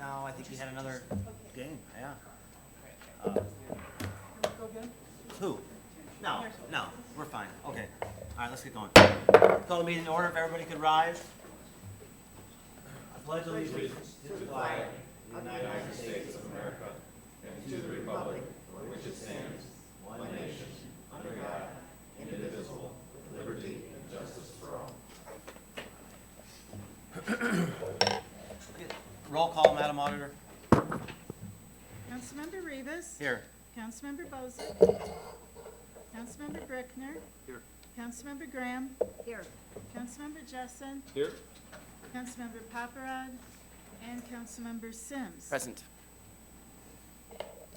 No, I think he had another game, yeah. Go again? Who? No, we're fine, okay. All right, let's get going. Call the meeting to order, if everybody could rise. I pledge allegiance to the flag of the United States of America and to the republic for which it stands, one nation, under God, indivisible, with liberty and justice for all. Roll call, Madam Auditor. Councilmember Rivas. Here. Councilmember Bozick. Councilmember Brickner. Here. Councilmember Graham. Here. Councilmember Jessen. Here. Councilmember Paparad. And Councilmember Sims. Present.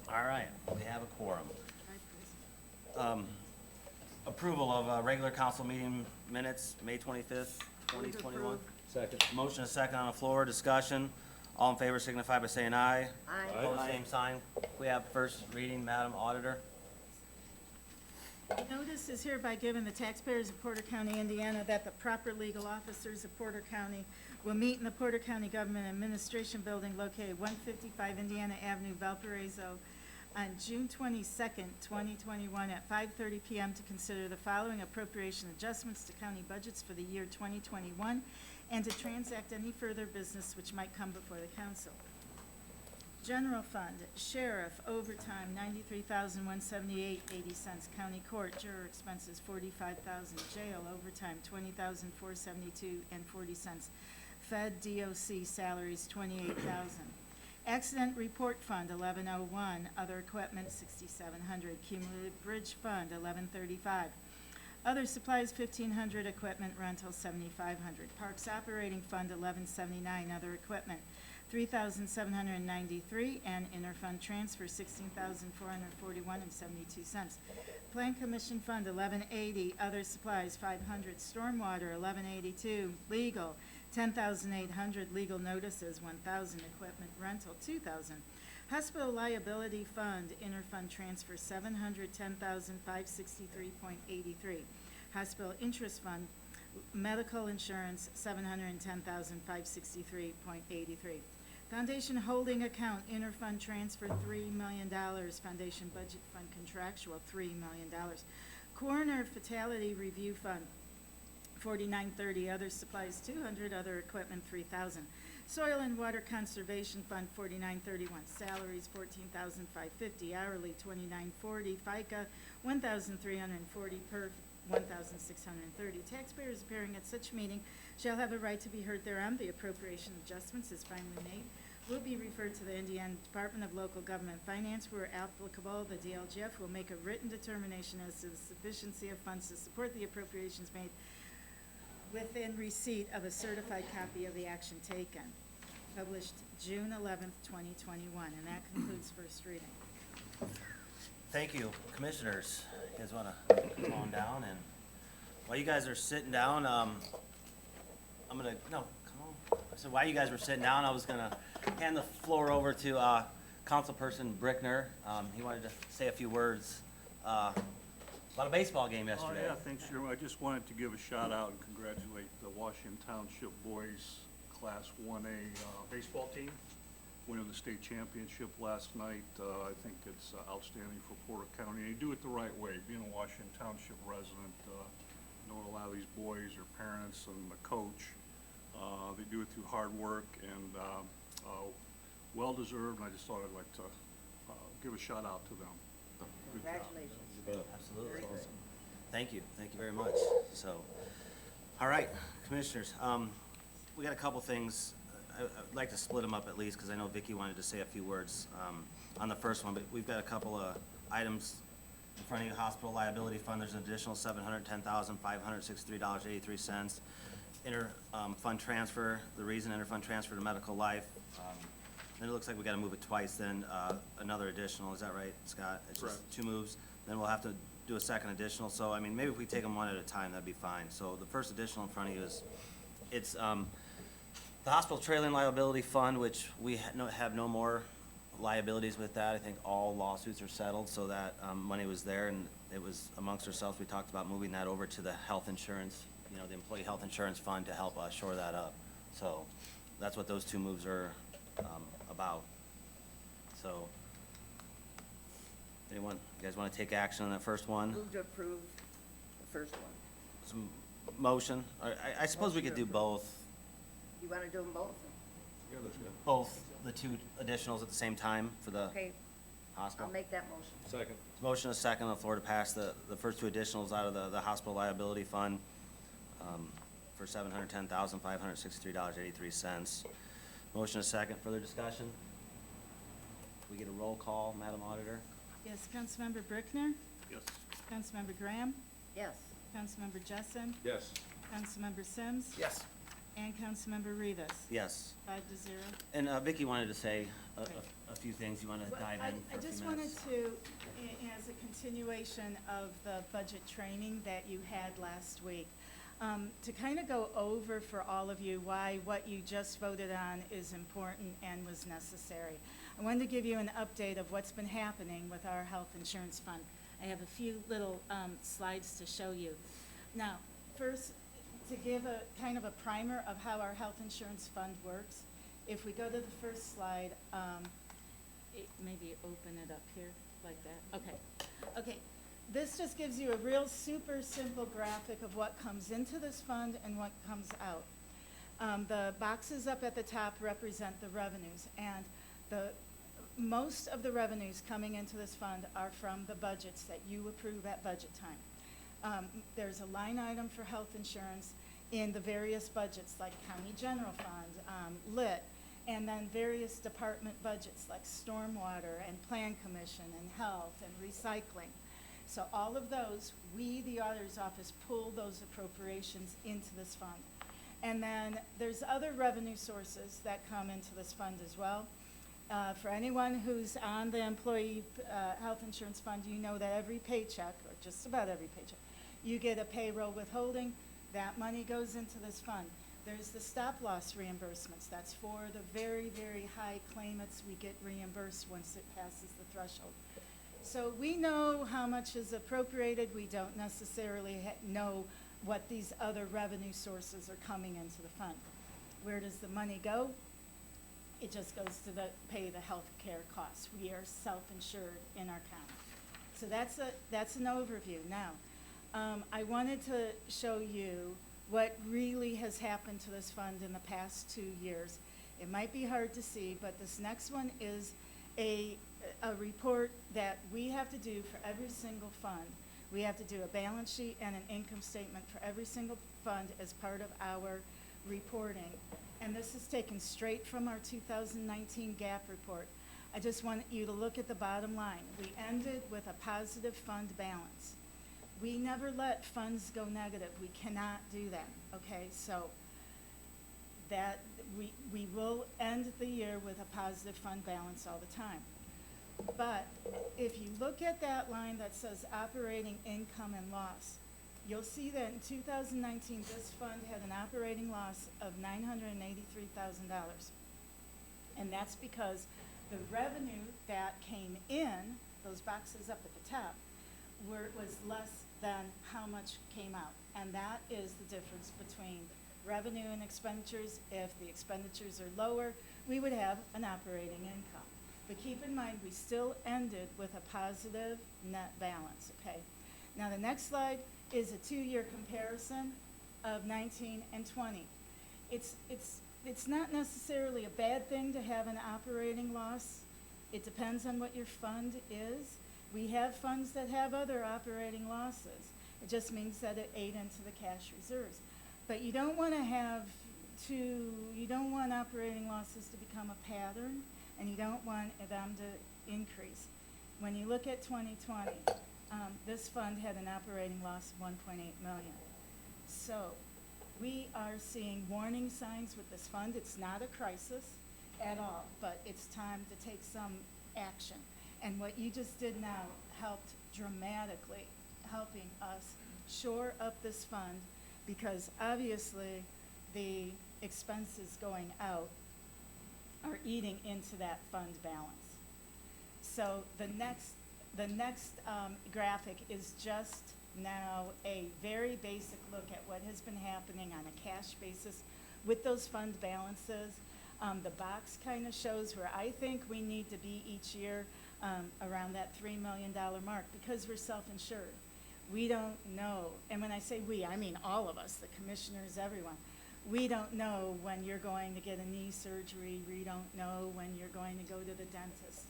All right, we have a quorum. Approval of regular council meeting minutes, May 25th, 2021. Second. Motion is second on the floor, discussion. All in favor signify by saying aye. Aye. Opposed, same sign. We have first reading, Madam Auditor. Notice is hereby given the taxpayers of Porter County, Indiana, that the proper legal officers of Porter County will meet in the Porter County Government Administration Building located 155 Indiana Avenue, Valparaiso, on June 22nd, 2021, at 5:30 p.m. to consider the following appropriation adjustments to county budgets for the year 2021 and to transact any further business which might come before the council. General Fund, Sheriff, overtime, $93,178.80. County Court, juror expenses, $45,000. Jail, overtime, $20,472.40. Fed, DOC, salaries, $28,000. Accident Report Fund, 1101. Other equipment, $6,700. Cumulative Bridge Fund, 1135. Other supplies, $1,500. Equipment rental, $7,500. Parks Operating Fund, 1179. Other equipment, $3,793, and interfund transfer, $16,441.72. Plan Commission Fund, 1180, other supplies, $500, stormwater, 1182, legal, $10,800, legal notices, $1,000, equipment rental, $2,000. Hospital Liability Fund, interfund transfer, $710,563.83. Hospital Interest Fund, medical insurance, $710,563.83. Foundation holding account, interfund transfer, $3 million. Foundation budget fund contractual, $3 million. Coroner fatality review fund, $49.30. Other supplies, $200. Other equipment, $3,000. Soil and water conservation fund, $49.31. Salaries, $14,550. Hourly, $29.40. FICA, $1,340 per 1,630. Taxpayers appearing at such meeting shall have a right to be heard thereon. The appropriation adjustments is finally made will be referred to the Indiana Department of Local Government Finance. Where applicable, the DLGF will make a written determination as to the sufficiency of funds to support the appropriations made within receipt of a certified copy of the action taken. Published June 11th, 2021. And that concludes first reading. Thank you, commissioners. You guys want to come on down, and while you guys are sitting down, I said while you guys were sitting down, I was gonna hand the floor over to Councilperson Brickner. He wanted to say a few words about a baseball game yesterday. Oh, yeah, thanks, Chairman. I just wanted to give a shout out and congratulate the Washington Township Boys Class 1A baseball team, winning the state championship last night. I think it's outstanding for Porter County. They do it the right way. Being a Washington Township resident, knowing a lot of these boys, their parents, and the coach, they do it through hard work and well-deserved, and I just thought I'd like to give a shout out to them. Good job. Congratulations. Absolutely. Thank you very much. So, all right, commissioners, we got a couple things. I'd like to split them up at least, because I know Vicki wanted to say a few words on the first one, but we've got a couple of items in front of you. Hospital Liability Fund, there's an additional $710,563.83. Fund transfer, the reason interfund transfer to Medical Life. Then it looks like we gotta move it twice, then another additional, is that right, Scott? It's just Correct. two moves, then we'll have to do a second additional, so I mean, maybe if we take them one at a time, that'd be fine. So the first additional in front of you is, it's the Hospital Trailing Liability Fund, which we have no more liabilities with that. I think all lawsuits are settled, so that money was there, and it was amongst ourselves, we talked about moving that over to the health insurance, the employee health insurance fund to help shore that up. So that's what those two moves are about. So, anyone, you guys wanna take action on that first one? Move to approve the first one. Some motion, I suppose we could do both, You wanna do them both? both the two additionals at the same time for the Okay, hospital. I'll make that motion. Second. Motion is second on the floor to pass the first two additionals out of the hospital liability fund, for $710,563.83. Motion is second, further discussion? We get a roll call, Madam Auditor? Yes, Councilmember Brickner, Yes. Councilmember Graham, Yes. Councilmember Jessen, Yes. Councilmember Sims, Yes. and Councilmember Rivas. Yes. 5-0. And Vicky wanted to say Right. a few things. You want to Well, dive in for I a few just minutes? wanted to, as a continuation of the budget training that you had last week, to kind of go over for all of you why what you just voted on is important and was necessary. I wanted to give you an update of what's been happening with our health insurance fund. I have a few little slides to show you. Now, first, to give a kind of a primer of how our health insurance fund works, if we go to the first slide, maybe open it up here like that. Okay. This just gives you a real super simple graphic of what comes into this fund and what comes out. The boxes up at the top represent the revenues, and most of the revenues coming into this fund are from the budgets that you approve at budget time. There's a line item for health insurance in the various budgets like county general fund, lit, and then various department budgets like stormwater and plan commission and health and recycling. So all of those, we, the auditor's office, pull those appropriations into this fund. And then there's other revenue sources that come into this fund as well. For anyone who's on the employee health insurance fund, you know that every paycheck, or just about every paycheck, you get a payroll withholding. That money goes into this fund. There's the stop-loss reimbursements. That's for the very, very high claimants. We get reimbursed once it passes the threshold. So we know how much is appropriated. We don't necessarily know what these other revenue sources are coming into the fund. Where does the money go? It just goes to pay the health care costs. We are self-insured in our county. So that's an overview. Now, I wanted to show you what really has happened to this fund in the past 2 years. It might be hard to see, but this next one is a report that we have to do for every single fund. We have to do a balance sheet and an income statement for every single fund as part of our reporting. And this is taken straight from our 2019 GAAP report. I just want you to look at the bottom line. We ended with a positive fund balance. We never let funds go negative. We cannot do that, okay? So that we will end the year with a positive fund balance all the time. But if you look at that line that says operating income and loss, you'll see that in 2019, this fund had an operating loss of $983,000. And that's because the revenue that came in, those boxes up at the top, was less than how much came out. And that is the difference between revenue and expenditures. If the expenditures are lower, we would have an operating income. But keep in mind, we still ended with a positive net balance, okay? Now, the next slide is a 2-year comparison of 19 and 20. It's not necessarily a bad thing to have an operating loss. It depends on what your fund is. We have funds that have other operating losses. It just means that it ate into the cash reserves. But you don't want operating losses to become a pattern, and you don't want them to increase. When you look at 2020, this fund had an operating loss of $1.8 million. So we are seeing warning signs with this fund. It's not a crisis at all, but it's time to take some action. And what you just did now helped dramatically, helping us shore up this fund, because obviously the expenses going out are eating into that fund balance. So the next graphic is just now a very basic look at what has been happening on a cash basis with those fund balances. The box kind of shows where I think we need to be each year, around that $3 million mark, because we're self-insured. We don't know, and when I say we, I mean all of us, the commissioners, everyone. We don't know when you're going to get a knee surgery, we don't know when you're going to go to the dentist.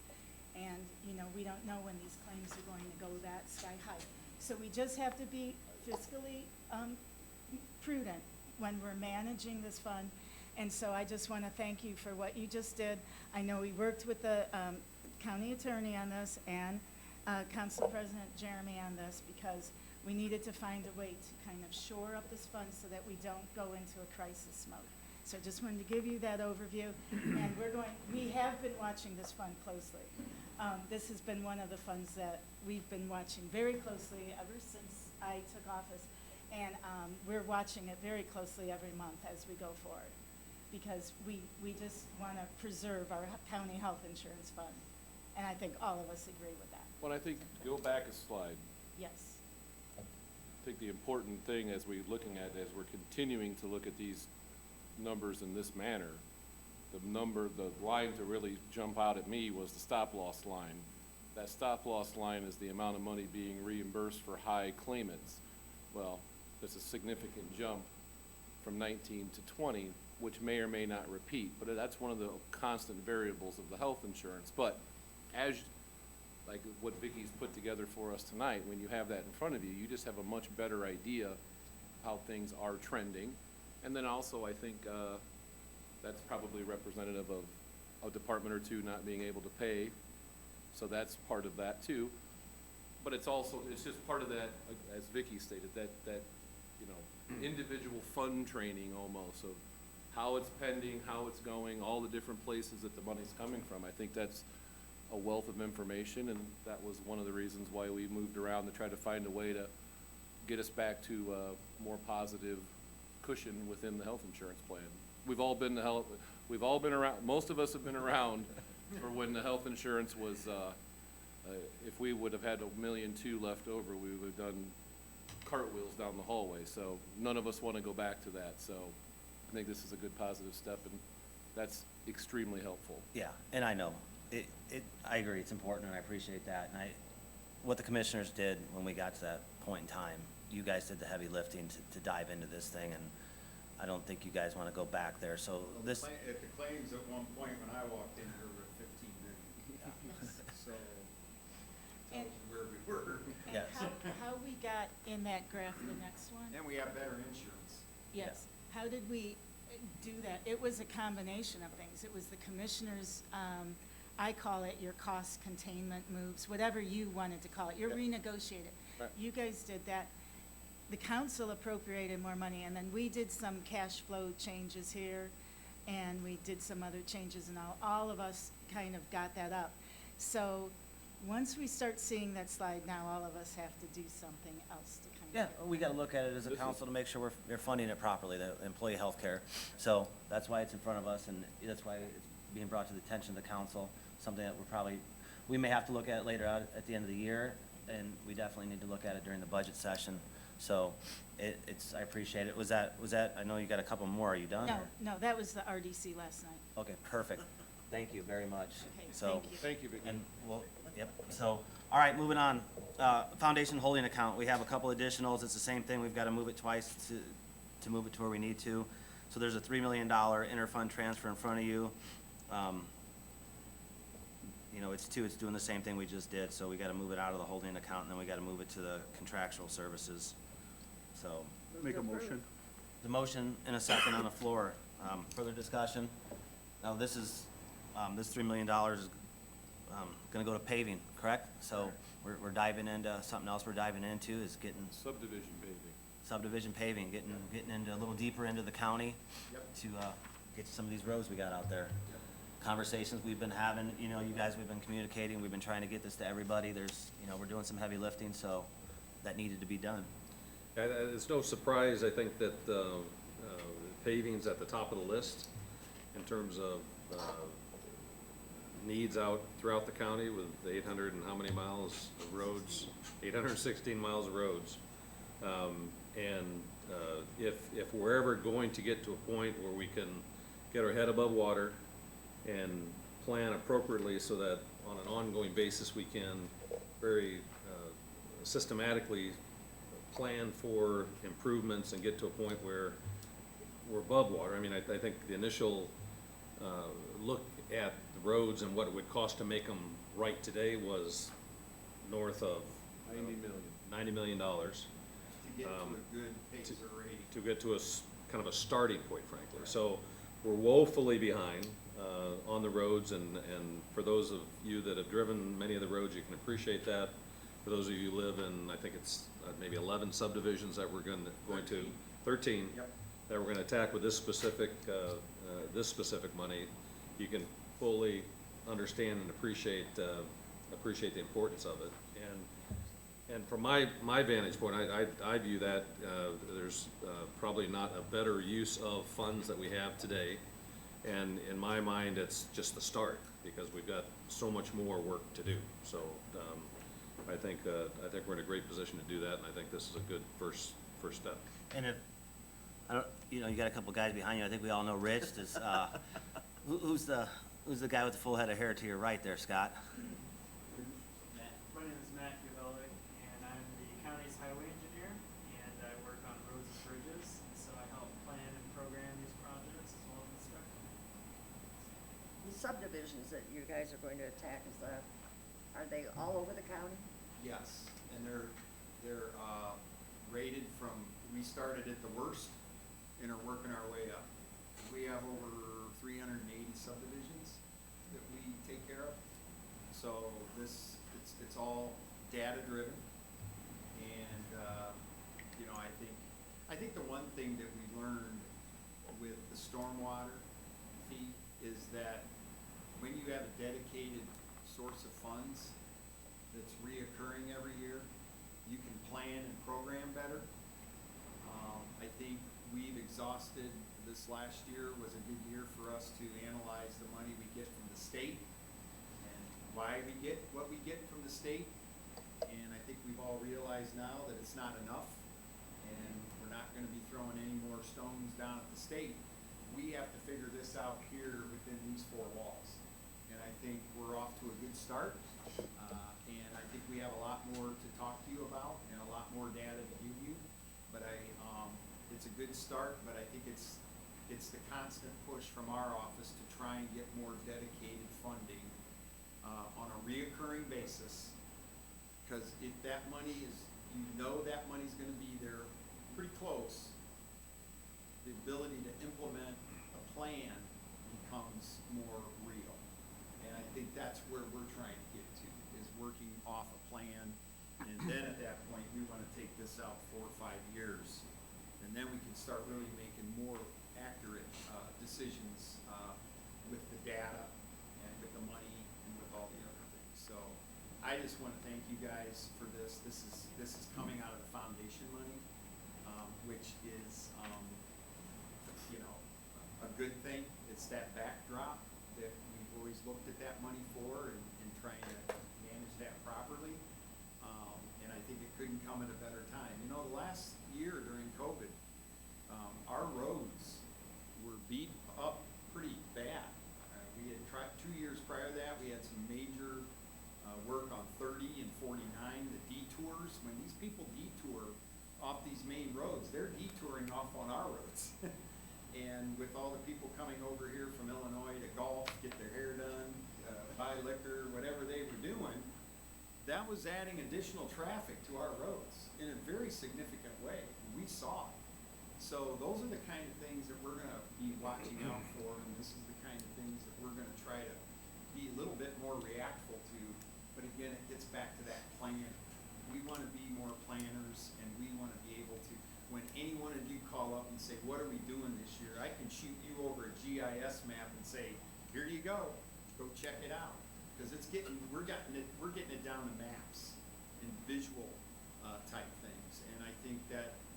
And, you know, we don't know when these claims are going to go that sky high. So we just have to be fiscally prudent when we're managing this fund. And so I just want to thank you for what you just did. I know we worked with the county attorney on this and Council President Jeremy on this, because we needed to find a way to kind of shore up this fund so that we don't go into a crisis mode. So I just wanted to give you that overview. And we have been watching this fund closely. This has been one of the funds that we've been watching very closely ever since I took office. And we're watching it very closely every month as we go forward, because we just want to preserve our county health insurance fund. And I think all of us agree with that. Well, I think, go back a slide. Yes. I think the important thing as we're continuing to look at these numbers in this manner, the line to really jump out at me was the stop-loss line. That stop-loss line is the amount of money being reimbursed for high claimants. Well, there's a significant jump from 19 to 20, which may or may not repeat, but that's one of the constant variables of the health insurance. But like what Vicky's put together for us tonight, when you have that in front of you, you just have a much better idea how things are trending. And then also, I think that's probably representative of a department or two not being able to pay. So that's part of that too. But it's just part of that, as Vicky stated, that you know, individual fund training almost of how it's pending, how it's going, all the different places that the money's coming from. I think that's a wealth of information, and that was one of the reasons why we moved around to try to find a way to get us back to a more positive cushion within the health insurance plan. We've all been around, most of us have been around for when the health insurance was, if we would have had $1.2 million left over, we would have done cartwheels down the hallway. So none of us want to go back to that. So I think this is a good positive step, and that's extremely helpful. Yeah, and I know, I agree, it's important, and I appreciate that. And what the commissioners did when we got to that point in time, you guys did the heavy lifting to dive into this thing, and I don't think you guys want to go back there, so Well, this. At the claims at one point when I walked in, we were at 15 million. So, And- tells you where we were. And Yes. how we got in that graph, the next one? And we have better insurance. Yes. How did we do that? It was a combination of things. It was the commissioners, I call it your cost containment moves, whatever you wanted to call it. You're Yep. renegotiated. Right. You guys did that. The council appropriated more money, and then we did some cash flow changes here, and we did some other changes, and all of us kind of got that up. So once we start seeing that slide, now all of us have to do something else to kind Yeah, of. we gotta look at it as a This is- council to make sure we're funding it properly, the employee health care. So that's why it's in front of us, and that's why it's being brought to the attention of the council, something that we may have to look at later out at the end of the year, and we definitely need to look at it during the budget session. So I appreciate it. Was that, I know you got a couple more, are you done? No, or- no, that was the RDC last night. Okay, perfect. Thank you very much. Okay, So- thank you. Thank you, Vicki. And, well, yep, so, all right, moving on. Foundation holding account, we have a couple additionals. It's the same thing. We've got to move it twice to move it to where we need to. So there's a $3 million interfund transfer in front of you. You know, it's doing the same thing we just did, so we got to move it out of the holding account, and then we got to move it to the contractual services. So, Make a motion. the motion and a second on the floor. Further discussion? Now, this $3 million is gonna go to paving, correct? So we're diving into, something else we're diving into is getting Subdivision paving. subdivision paving, getting into a little deeper into the county Yep. to get to some of these roads we got out there. Conversations we've been having, you know, you guys, we've been communicating, we've been trying to get this to everybody. There's, you know, we're doing some heavy lifting, so that needed to be done. It's no surprise, I think, that paving's at the top of the list in terms of needs out throughout the county with 800 and how many miles of roads, 816 miles of roads. If we're ever going to get to a point where we can get our head above water and plan appropriately so that on an ongoing basis, we can very systematically plan for improvements and get to a point where we're above water. I mean, I think the initial look at the roads and what it would cost to make them right today was north of 90 million. $90 million. To get to a good pacer rating. To get to kind of a starting point, frankly. So we're woefully behind on the roads, and for those of you that have driven many of the roads, you can appreciate that. For those of you who live in, I think it's maybe 11 subdivisions that we're going to, 13, Yep. that we're going to attack with this specific money, you can fully understand and appreciate the importance of it. And from my vantage point, I view that there's probably not a better use of funds that we have today. And in my mind, it's just the start, because we've got so much more work to do. So I think we're in a great position to do that, and I think this is a good first step. And if, I don't, you know, you got a couple guys behind you, I think we all know Rich, does, who's the guy with the full head of hair to your right there, Scott? My name is Matt Gavelic, and I'm the county's highway engineer, and I work on roads and bridges, and so I help plan and program these projects as well as inspect them. The subdivisions that you guys are going to attack, are they all over the county? Yes, and they're rated from, we started at the worst and are working our way up. We have over 380 subdivisions that we take care of. So it's all data driven. And, you know, I think the one thing that we learned with the stormwater fee is that when you have a dedicated source of funds that's reoccurring every year, you can plan and program better. I think we've exhausted, this last year was a good year for us to analyze the money we get from the state and why we get what we get from the state. And I think we've all realized now that it's not enough, and we're not gonna be throwing any more stones down at the state. We have to figure this out here within these four walls. And I think we're off to a good start. And I think we have a lot more to talk to you about and a lot more data to give you. But it's a good start, but I think it's the constant push from our office to try and get more dedicated funding on a reoccurring basis. Because if that money is, you know that money's gonna be there pretty close, the ability to implement a plan becomes more real. And I think that's where we're trying to get to, is working off a plan. And then at that point, we wanna take this out 4 or 5 years. And then we can start really making more accurate decisions with the data and with the money and with all the other things. So I just wanna thank you guys for this. This is coming out of the foundation money, which is, you know, a good thing. It's that backdrop that we've always looked at that money for and trying to manage that properly. And I think it couldn't come at a better time. You know, the last year during COVID, our roads were beat up pretty bad. We had tried, 2 years prior to that, we had some major work on 30 and 49, the detours. When these people detour off these main roads, they're detouring off on our roads. And with all the people coming over here from Illinois to golf, get their hair done, buy liquor, whatever they were doing, that was adding additional traffic to our roads in a very significant way. We saw it. So those are the kind of things that we're gonna be watching out for, and this is the kind of things that we're gonna try to be a little bit more reactful to. But again, it gets back to that plan. We wanna be more planners, and we wanna be able to, when any one of you call up and say, what are we doing this year? I can shoot you over a GIS map and say, here you go check it out. Cause it's we're getting it down to maps and visual type things. And I think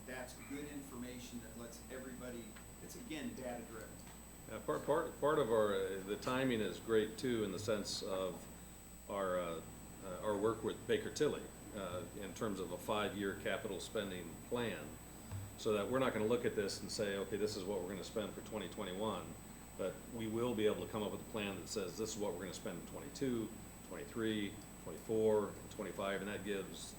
that's good information that lets everybody, it's again, data driven. Part of the timing is great too, in the sense of our work with Baker Tilly in terms of a 5-year capital spending plan, so that we're not gonna look at this and say, okay, this is what we're gonna spend for 2021, but we will be able to come up with a plan that says this is what we're gonna spend in 22, 23, 24, and 25, and that gives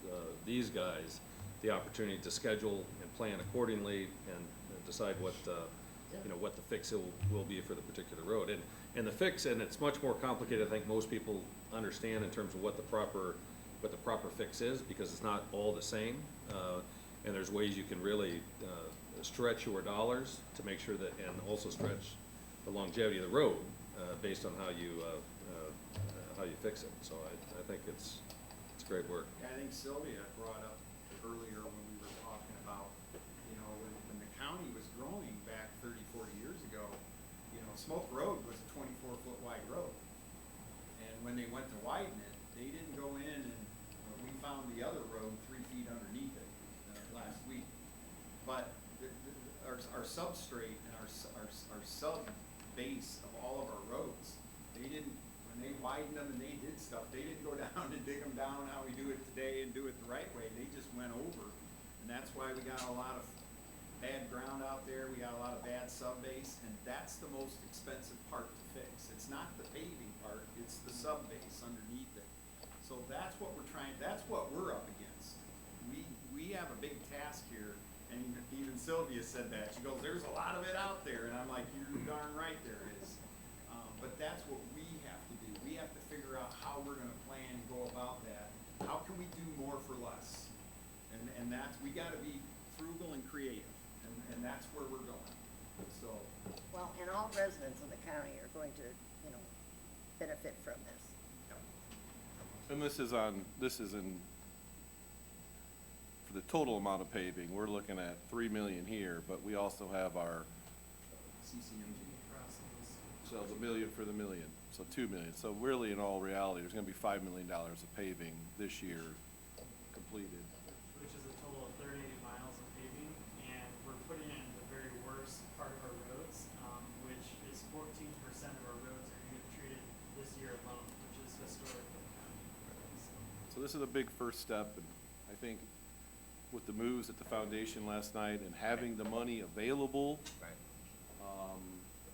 these guys the opportunity to schedule and plan accordingly and decide what, you know, what the fix will be for the particular road. And the fix, and it's much more complicated, I think most people understand in terms of what the proper fix is, because it's not all the same. And there's ways you can really stretch your dollars to make sure that, and also stretch the longevity of the road based on how you fix it. So I think it's great work. Yeah, I think Sylvia brought up earlier when we were talking about, you know, when the county was growing back 30, 40 years ago, you know, Smoke Road was a 24-foot wide road. And when they went to widen it, they didn't go in and, we found the other road 3 feet underneath it last week. But our substrate and our sub base of all of our roads, they didn't, when they widened them and they did stuff, they didn't go down and dig them down how we do it today and do it the right way. They just went over. And that's why we got a lot of bad ground out there. We got a lot of bad sub base, and that's the most expensive part to fix. It's not the paving part, it's the sub base underneath it. So that's what we're trying, that's what we're up against. We have a big task here, and even Sylvia said that. She goes, there's a lot of it out there, and I'm like, you're darn right there is. But that's what we have to do. We have to figure out how we're gonna plan and go about that. How can we do more for less? And that's, we gotta be frugal and creative, and that's where we're going, so. Well, and all residents in the county are going to, you know, benefit from this. And this is in, for the total amount of paving, we're looking at 3 million here, but we also have our, CCMG. so the million for the million, so 2 million. So really, in all reality, there's gonna be $5 million of paving this year completed. Which is a total of 38 miles of paving, and we're putting it in the very worst part of our roads, which is 14% of our roads are gonna get treated this year alone, which is historic for the county. So this is a big first step, and I think with the moves at the foundation last night and having the money available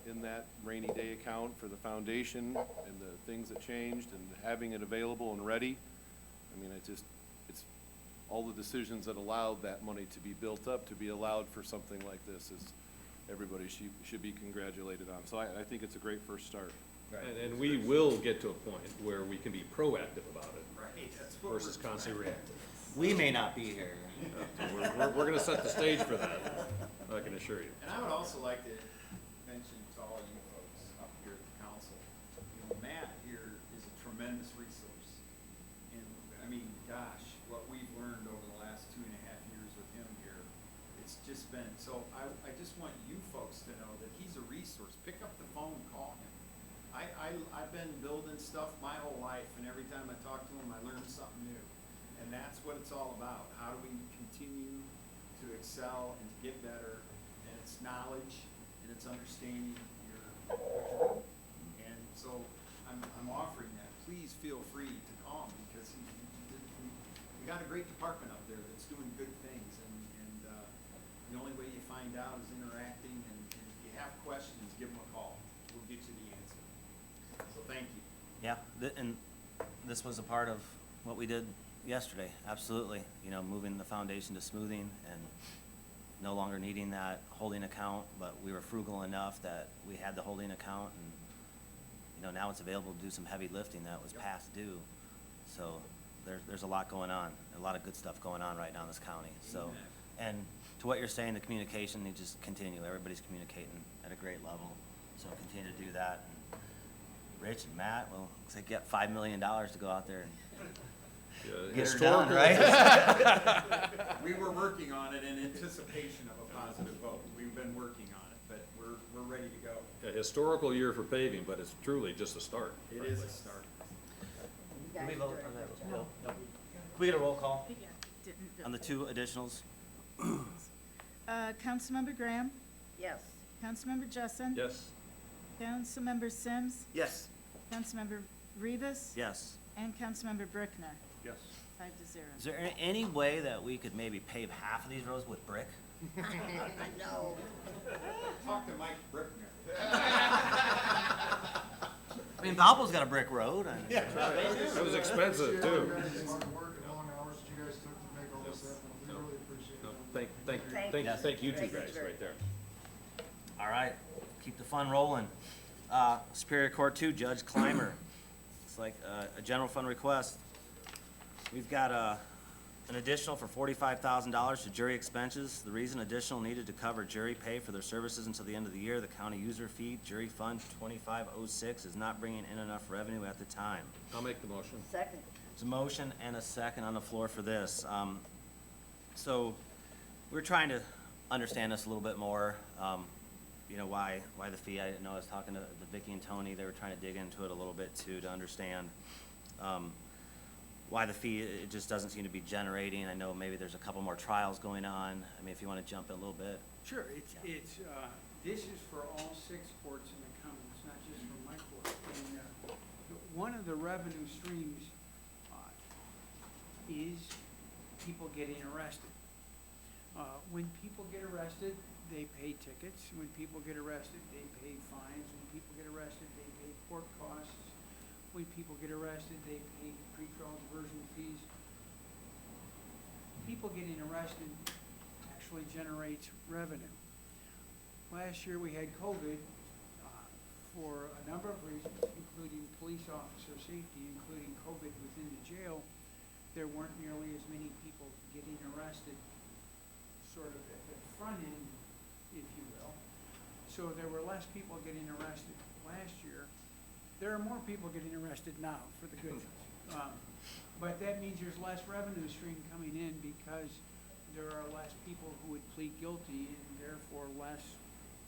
in that rainy day account for the foundation and the things that changed and having it available and ready, I mean, it's all the decisions that allowed that money to be built up, to be allowed for something like this is, everybody should be congratulated on. So I think it's a great first start. And we will get to a point where we can be proactive about it Right, that's what versus we're constantly reactive. We may not be here. We're gonna set the stage for that, I can assure you. And I would also like to mention to all you folks up here at the council, you know, Matt here is a tremendous resource. And, I mean, gosh, what we've learned over the last 2.5 years with him here, it's just been, so I just want you folks to know that he's a resource. Pick up the phone, call him. I've been building stuff my whole life, and every time I talk to him, I learn something new. And that's what it's all about. How do we continue to excel and to get better? And it's knowledge and it's understanding your what you're doing. And so I'm offering that. Please feel free to call him, because we got a great department up there that's doing good things. And the only way you find out is interacting. And if you have questions, give them a call. We'll get you the answer. So thank you. Yeah, and this was a part of what we did yesterday, absolutely. You know, moving the foundation to smoothing and no longer needing that holding account, but we were frugal enough that we had the holding account, and, you know, now it's available to do some heavy lifting that was past due. So there's a lot going on, a lot of good stuff going on right now in this county. So, and to what you're saying, the communication, you just continue. Everybody's communicating at a great level, so continue to do that. And Rich and Matt, well, looks like you got $5 million to go out there and get her done, right? We were working on it in anticipation of a positive vote. We've been working on it, but we're ready to go. A historical year for paving, but it's truly just a start. It is a start. You Can guys we are vote doing on a that? good No. job. Can we get a roll call Yeah, didn't. on the 2 additionals? Councilmember Graham, Yes. Councilmember Jessen. Yes? Councilmember Sims, Yes. Councilmember Rivas. Yes. And Councilmember Brickner, Yes. 5-0. Is there any way that we could maybe pave half of these roads with brick? No. Talk to Mike Brickner. I mean, Valpo's got a brick road. That was expensive, too. Hard work and long hours that you guys took to make all this happen. We really appreciate No, it. thank you two Thank you guys very right there. All right, keep the fun rolling. Superior Court 2, Judge Clymer. It's like a general fund request. We've got an additional for $45,000 to jury expenses. The reason additional needed to cover jury pay for their services until the end of the year. The county user fee, jury fund 2506, is not bringing in enough revenue at the time. I'll make the motion. Second. There's a motion and a second on the floor for this. So we're trying to understand this a little bit more. You know, why the fee? I know I was talking to Vicky and Tony. They were trying to dig into it a little bit too, to understand why the fee, it just doesn't seem to be generating. I know maybe there's a couple more trials going on. I mean, if you want to jump in a little bit. Sure, this is for all 6 courts in the county, it's not just for my court. And, one of the revenue streams, is people getting arrested. When people get arrested, they pay tickets. When people get arrested, they pay fines. When people get arrested, they pay court costs. When people get arrested, they pay pretrial diversion fees. People getting arrested actually generates revenue. Last year, we had COVID for a number of reasons, including police officer safety, including COVID within the jail. There weren't nearly as many people getting arrested, sort of at the front end, if you will. So there were less people getting arrested last year. There are more people getting arrested now, for the good news. But that means there's less revenue stream coming in because there are less people who would plead guilty and therefore less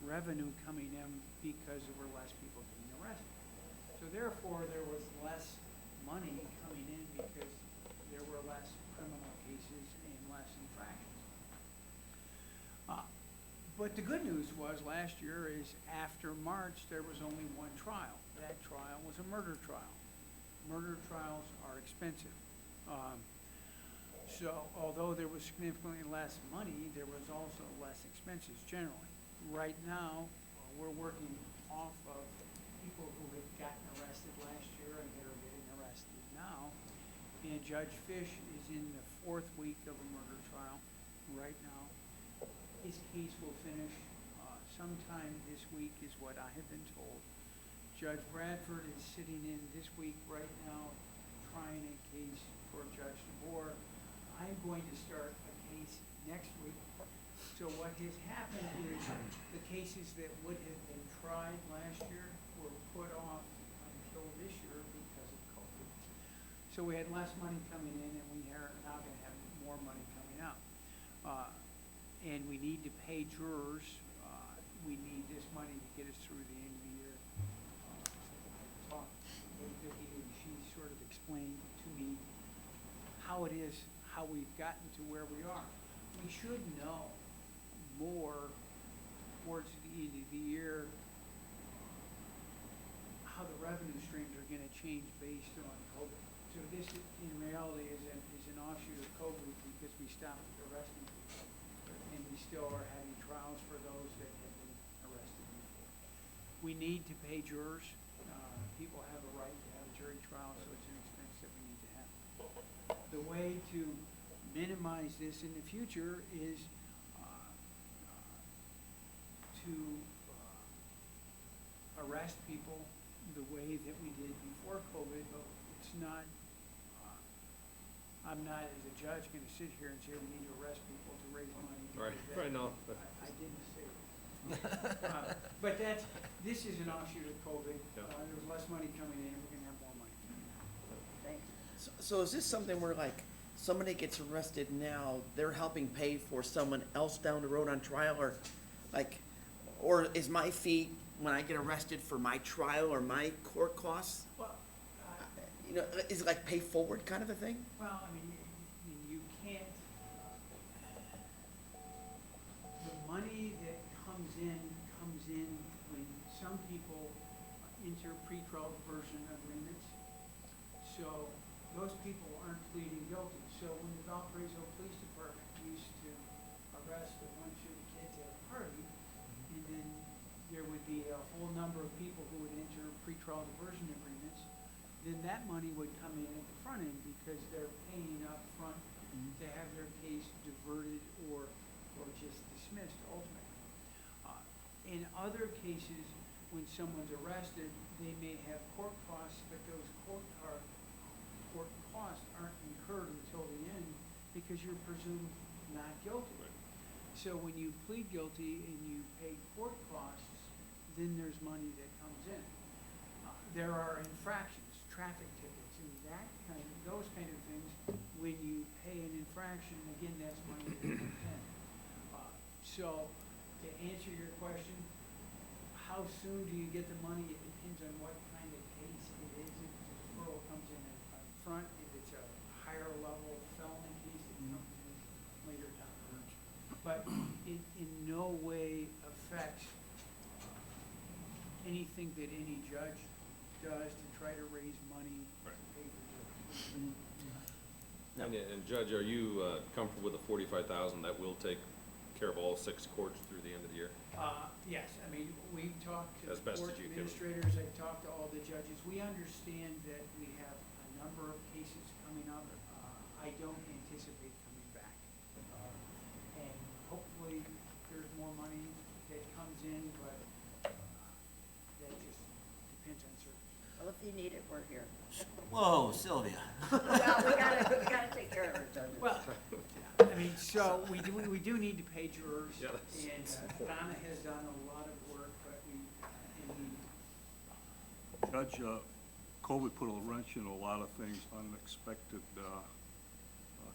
revenue coming in because there were less people getting arrested. So therefore, there was less money coming in because there were less criminal cases and less infractions. But the good news was last year is after March, there was only one trial. That trial was a murder trial. Murder trials are expensive. So although there was significantly less money, there was also less expenses generally. Right now, we're working off of people who had gotten arrested last year and that are getting arrested now. And Judge Fish is in the 4th week of a murder trial right now. His case will finish sometime this week is what I have been told. Judge Bradford is sitting in this week right now trying a case for Judge DeBoer. I'm going to start a case next week. So what has happened is the cases that would have been tried last year were put off until this year because of COVID. So we had less money coming in and we are now going to have more money coming out. And we need to pay jurors. We need this money to get us through the end of the year. I talked with Vicki and she sort of explained to me how it is, how we've gotten to where we are. We should know more towards the end of the year how the revenue streams are going to change based on COVID. So this, in reality, is an offshoot of COVID because we stopped arresting people, and we still are having trials for those that have been arrested before. We need to pay jurors. People have a right to have a jury trial, so it's an expense that we need to have. The way to minimize this in the future is to arrest people the way that we did before COVID, but it's not, I'm not as a judge going to sit here and say we need to arrest people to raise money. Right, no. I didn't say that. But this is an offshoot of COVID. Yeah. There was less money coming in, we're going to have more money. Thank you. So is this something where like somebody gets arrested now, they're helping pay for someone else down the road on trial, or like, or is my fee when I get arrested for my trial or my court costs? Well, You know, is it like pay forward kind of a thing? well, I mean, you can't, the money that comes in when some people enter pretrial diversion agreements. So those people aren't pleading guilty. So when the Valparaiso Police Department used to arrest a bunch of kids at a party, and then there would be a whole number of people who would enter pretrial diversion agreements, then that money would come in at the front end because they're paying up front to have their case diverted or just dismissed ultimately. In other cases, when someone's arrested, they may have court costs, but those court costs aren't incurred until the end because you're presumed not guilty. So when you plead guilty and you pay court costs, then there's money that comes in. There are infractions, traffic tickets, and those kind of things. When you pay an infraction, again, that's money that comes in. So to answer your question, how soon do you get the money? It depends on what kind of case it is. If the deferral comes in up front, if it's a higher level felony case, it comes in later down the road. But it in no way affects anything that any judge does to try to raise money to pay for justice. No. And Judge, are you comfortable with the 45,000 that will take care of all 6 courts through the end of the year? Yes, I mean, we've talked to As the best court as you can. administrators, I've talked to all the judges. We understand that we have a number of cases coming up. I don't anticipate coming back. And hopefully, there's more money that comes in, but that just depends on circumstances. Well, if you need it, we're here. Whoa, Sylvia. Well, we gotta take care of it, Doug. Well, I mean, so we do need to pay jurors, Yeah, that's- and Donna has done a lot of work, but we need. Judge, COVID put a wrench in a lot of things, unexpected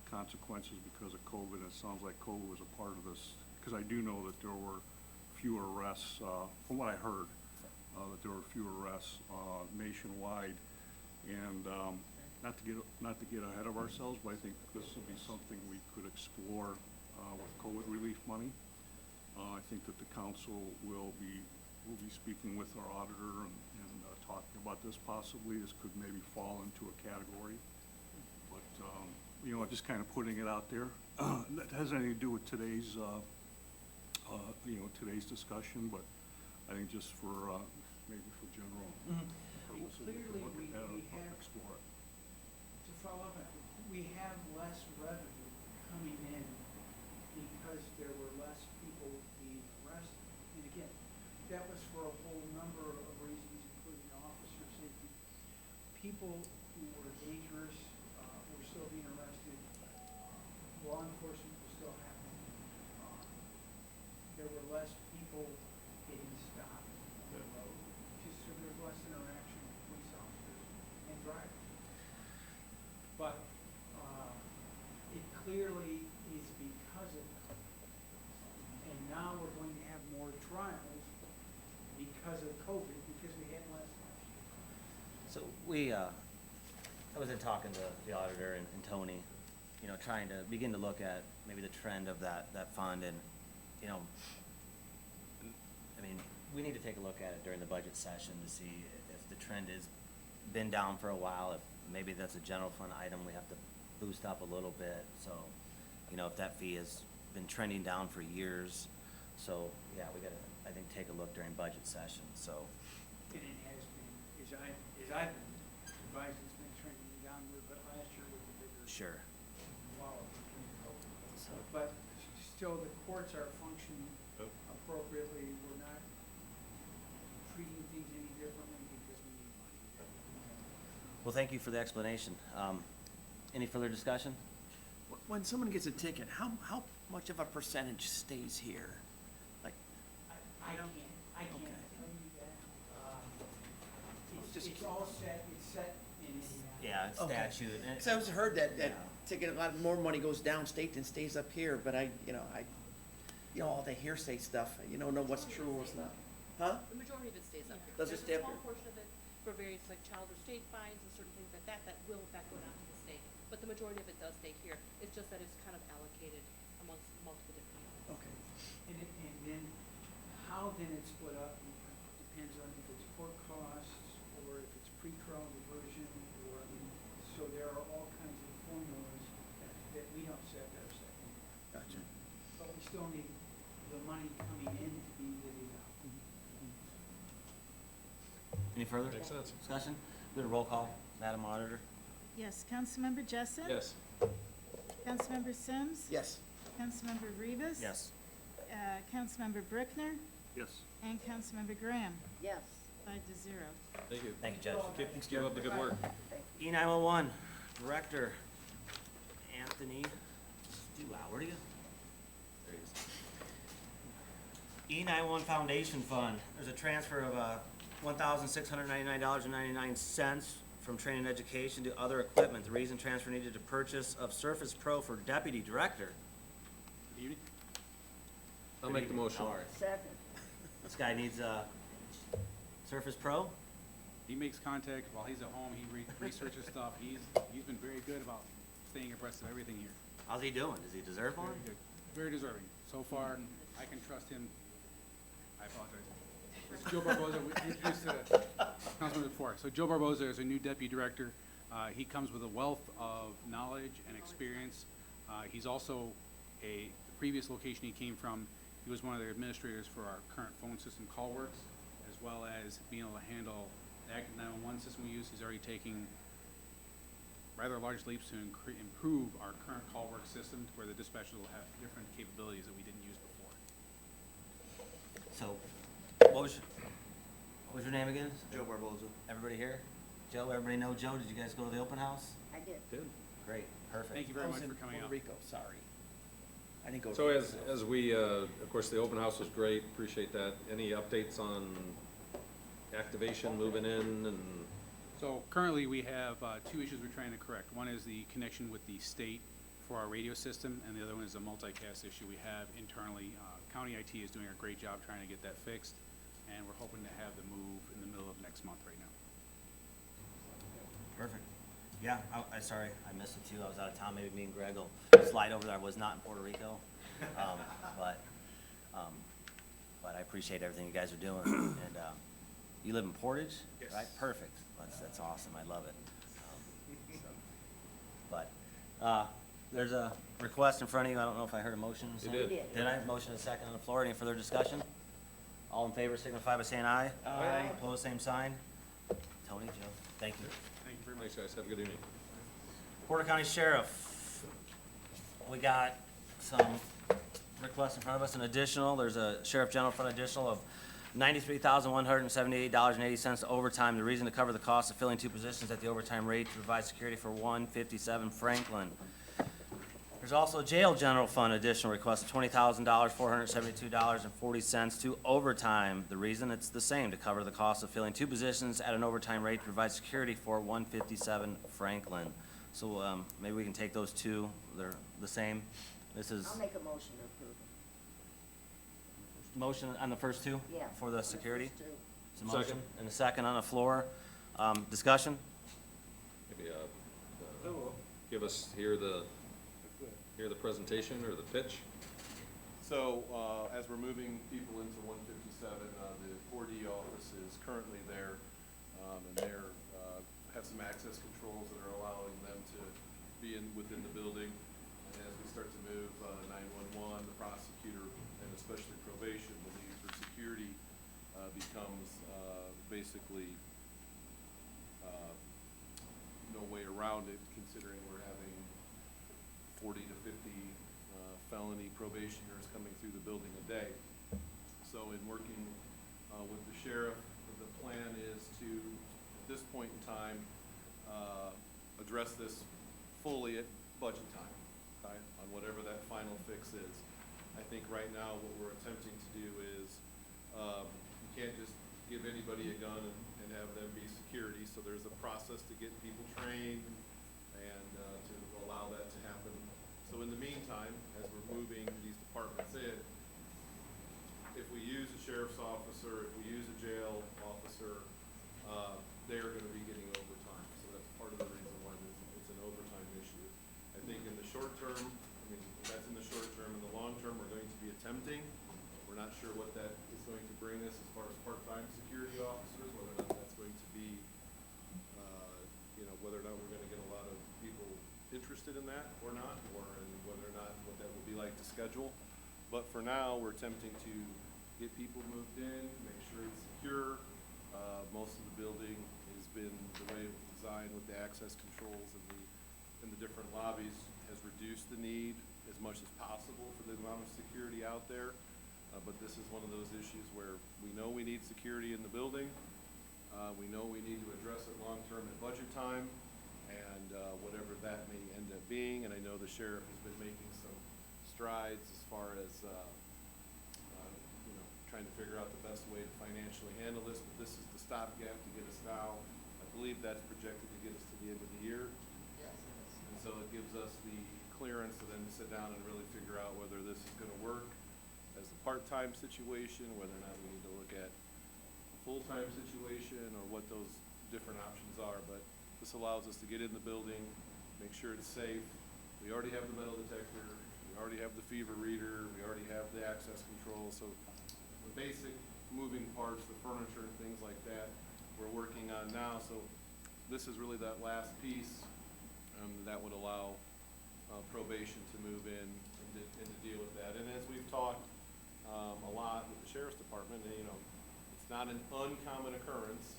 consequences because of COVID. It sounds like COVID was a part of this, because I do know that there were fewer arrests, from what I heard, that there were fewer arrests nationwide. And not to get ahead of ourselves, but I think this would be something we could explore with COVID relief money. I think that the council will be speaking with our auditor and talking about this possibly. This could maybe fall into a category. But, just kind of putting it out there. That has anything to do with today's, today's discussion, but I think just for, maybe for general purposes, we could look at that and explore it. To follow up, we have less revenue coming in because there were less people being arrested. And again, that was for a whole number of reasons, including officer safety. People who were dangerous were still being arrested. Law enforcement was still happening. There were less people getting stopped on the road, just so there's less interaction with police officers and drivers. But it clearly is because of that. And now we're going to have more trials because of COVID, because we had less last year. So I was in talking to the auditor and Tony, trying to begin to look at maybe the trend of that fund and, we need to take a look at it during the budget session to see if the trend has been down for a while, if maybe that's a general fund item we have to boost up a little bit, so, if that fee has been trending down for years, so, yeah, we gotta, I think, take a look during budget session, so. And it has been, as I've been advised, it's been trending downward, but last year was a bigger. Sure. Wow. But still, the courts are functioning appropriately. We're not treating things any differently because we need money. Well, thank you for the explanation. Any further discussion? When someone gets a ticket, how much of a percentage stays here? Like, I can't Okay. tell you that. It's all set, it's set in a. Yeah, it's Okay. statute. and- so I've heard that Yeah. ticket, a lot more money goes downstate than stays up here, but all the hearsay stuff, you don't know what's true or what's not. Huh? The majority of it stays up here. Does it stay up There's a here? small portion of it for various like child or state fines and certain things like that, that will in fact go down to the state. But the majority of it does stay here. It's just that it's kind of allocated amongst multiple different people. Okay. And then how then it's split up depends on if it's court costs or if it's pretrial diversion or, so there are all kinds of formulas that we don't set ourselves. Gotcha. But we still need the money coming in to be divvied out. Any further Makes sense. discussion? Do a roll call, Madam Auditor? Yes, Councilmember Jessen? Yes. Councilmember Sims? Yes. Councilmember Rivas? Yes. Councilmember Brickner? Yes. And Councilmember Graham, Yes. 5-0. Thank you. Thank you, Judge. Keep up the good work. E911, Director Anthony Stewart, where'd he go? There he is. E91 Foundation Fund, there's a transfer of $1,699.99 from training and education to other equipment. The reason transfer needed to purchase of Surface Pro for Deputy Director. I'll make the motion. Second. This guy needs Surface Pro? He makes contact while he's at home, he researches stuff, he's been very good about staying abreast of everything here. How's he doing? Does he deserve one? Very good, very deserving. So far, I can trust him. I apologize. It's Joe Barboza, we introduced Councilman before. So Joe Barboza is a new deputy director. He comes with a wealth of knowledge and experience. He's also the previous location he came from, he was one of the administrators for our current phone system, CallWorks, as well as being able to handle the Active 911 system we use. He's already taking rather large leaps to improve our current CallWorks system to where the dispatchers will have different capabilities that we didn't use before. So, what was your name again? Joe Barboza. Everybody here? Joe, everybody know Joe? Did you guys go to the open house? I did. Good. Great, perfect. Thank you very much for coming out. Puerto Rico, sorry. I didn't go. So as we, of course, the open house was great, appreciate that. Any updates on activation, moving in, and So currently, we have two issues we're trying to correct. One is the connection with the state for our radio system, and the other one is a multicast issue we have internally. County IT is doing a great job trying to get that fixed, and we're hoping to have the move in the middle of next month right now. Perfect. Yeah, sorry, I missed it too. I was out of town. Maybe me and Greg will slide over there. I was not in Puerto Rico. But I appreciate everything you guys are doing. And, you live in Portage? Yes. Right? Perfect. That's awesome. I love it. There's a request in front of you. I don't know if I heard a motion. You did. Did I? Motion and second on the floor. Any further discussion? All in favor signify by saying aye. Aye. Opposed, same sign. Tony, Joe, thank you. Thank you very much. thanks, guys, have a good evening. Porter County Sheriff, we got some requests in front of us, an additional, there's a Sheriff General Fund additional of $93,178.80 overtime. The reason to cover the cost of filling two positions at the overtime rate to provide security for 157 Franklin. There's also a Jail General Fund additional request of $20,000, $472.40 to overtime. The reason it's the same, to cover the cost of filling two positions at an overtime rate to provide security for 157 Franklin. So, maybe we can take those two, they're the same. This is I'll make a motion to approve. motion on the first two? Yeah. For the security? First two. It's a motion Second. and a second on the floor. Discussion? Maybe, give us here the presentation or the pitch. So, as we're moving people into 157, the 4D office is currently there, and they're, have some access controls that are allowing them to be within the building. And as we start to move 911, the prosecutor, and especially probation, the need for security becomes basically no way around it, considering we're having 40 to 50 felony probationers coming through the building a day. So in working with the sheriff, the plan is to, at this point in time, address this fully at budget time, okay, on whatever that final fix is. I think right now what we're attempting to do is, you can't just give anybody a gun and have them be security, so there's a process to get people trained and to allow that to happen. So in the meantime, as we're moving these departments in, if we use a sheriff's officer, if we use a jail officer, they are gonna be getting overtime. So that's part of the reason why it's an overtime issue. I think in the short term, I mean, that's in the short term. In the long term, we're going to be attempting. We're not sure what that is going to bring us as far as part-time security officers, whether or not that's going to be, whether or not we're gonna get a lot of people interested in that or not, and whether or not what that will be like to schedule. But for now, we're attempting to get people moved in, make sure it's secure, Most of the building has been, the way it was designed with the access controls and the different lobbies has reduced the need as much as possible for the amount of security out there. But this is one of those issues where we know we need security in the building. We know we need to address it long-term at budget time, and whatever that may end up being. And I know the sheriff has been making some strides as far as, trying to figure out the best way to financially handle this, but this is the stopgap to get us now. I believe that's projected to get us to the end of the year. Yes, it is. And so it gives us the clearance to then sit down and really figure out whether this is gonna work as a part-time situation, whether or not we need to look at a full-time situation, or what those different options are. But this allows us to get in the building, make sure it's safe. We already have the metal detector, we already have the fever reader, we already have the access control, so the basic moving parts, the furniture and things like that, we're working on now. So this is really that last piece that would allow probation to move in and to deal with that. And as we've talked a lot with the sheriff's department, it's not an uncommon occurrence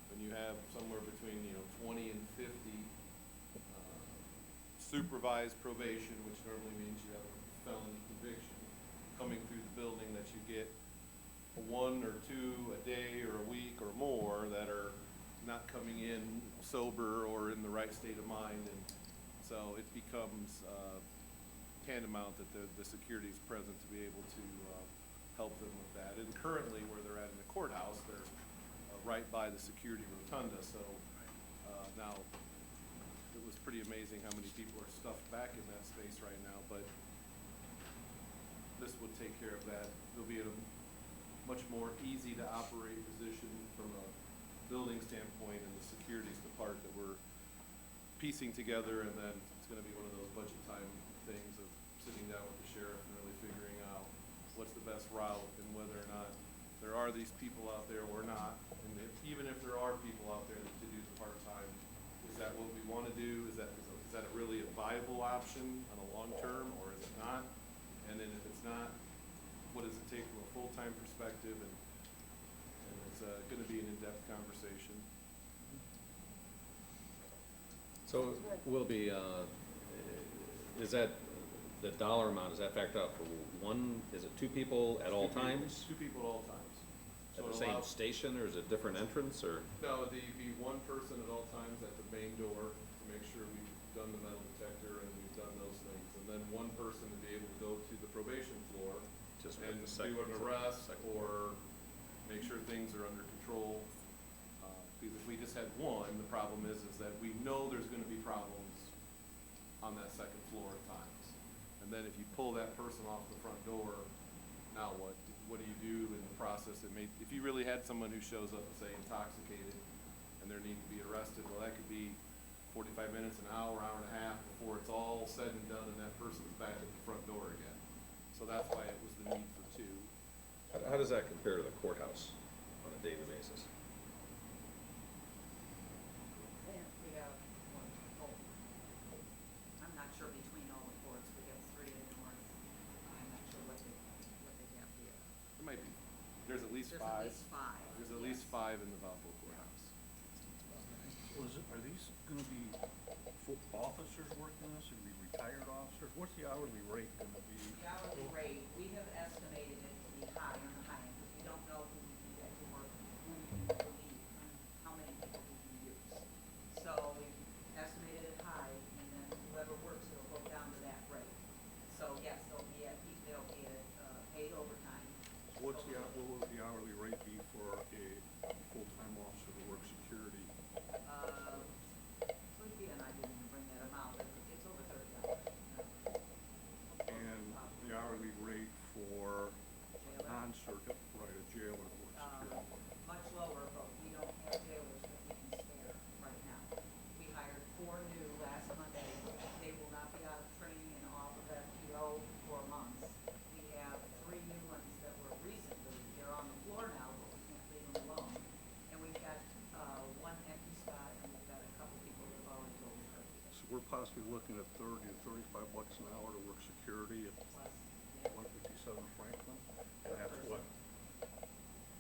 when you have somewhere between 20 and 50 supervised probation, which normally means you have a felony conviction, coming through the building, that you get one or two a day or a week or more that are not coming in sober or in the right state of mind. And so it becomes tantamount that the security is present to be able to help them with that. And currently, where they're at in the courthouse, they're right by the security rotunda. So now it was pretty amazing how many people are stuffed back in that space right now, but this would take care of that. There'll be a much more easy to operate position from a building standpoint, and the security's the part that we're piecing together. And then it's gonna be one of those budget time things of sitting down with the sheriff and really figuring out what's the best route, and whether or not there are these people out there or not. And even if there are people out there to do the part-time, is that what we wanna do? Is that really a viable option on a long term, or is it not? And then if it's not, what does it take from a full-time perspective? And it's gonna be an in-depth conversation. So will be, is that, the dollar amount, is that factored out for one, is it two people at all times? Two people at all times. At So the it same allows- station, or is it different entrance, or? No, it'd be one person at all times at the main door to make sure we've done the metal detector and we've done those things. And then one person to be able to go to the probation floor Just and the do second- an arrest or make sure things are under control. Because if we just had one, the problem is that we know there's gonna be problems on that second floor at times. And then if you pull that person off the front door, now what? What do you do in the process? If you really had someone who shows up, say, intoxicated, and they need to be arrested, well, that could be 45 minutes, an hour, hour and a half before it's all said and done and that person's back at the front door again. So that's why it was the need for two. How does that compare to the courthouse on a daily basis? We have one, I'm not sure between all the courts, we have three in the north. I'm not sure what they have here. It might be, there's at least There's five. at least five. There's at least yes. 5 in the Valpo courthouse. Are these gonna be full officers working this, or be retired officers? What's the hourly rate gonna be? The hourly rate, we have estimated it to be high on the high end, because we don't know who we can get to work, who we can need, how many people we can use. So we estimated it high, and then whoever works, it'll go down to that rate. So yes, they'll be paid overtime. What will the hourly rate be for a full-time officer to work security? Again, I didn't even bring that amount, but it's over $30. And the hourly rate for Jailer. non-circuit, right, a jailer to work security? Much lower, but we don't have jailers that we can spare right now. We hired 4 new last Monday. They will not be out of training and off of FTO for months. We have 3 new ones that were recently, they're on the floor now, but we can't leave them alone. And we've got 1 empty spot, and we've got a couple people that have already told us. So we're possibly looking at $30 to $35 an hour to work security at Plus, 157 Franklin? And that's what,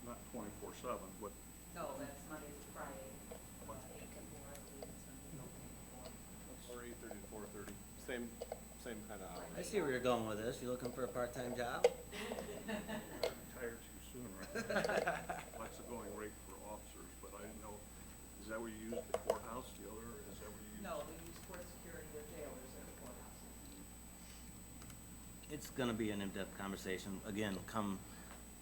not 24/7, but No, that's Monday to Friday, 8 to 4, I believe it's gonna be 8 to 4. Or 8:30 to 4:30, same kind of hours. I see where you're going with this. You looking for a part-time job? Retired too soon, right? That's the going rate for officers, but I didn't know, is that what you use at the courthouse, the other, or is that what you use? No, we use court security with jailers at the courthouse. It's gonna be an in-depth conversation. Again, come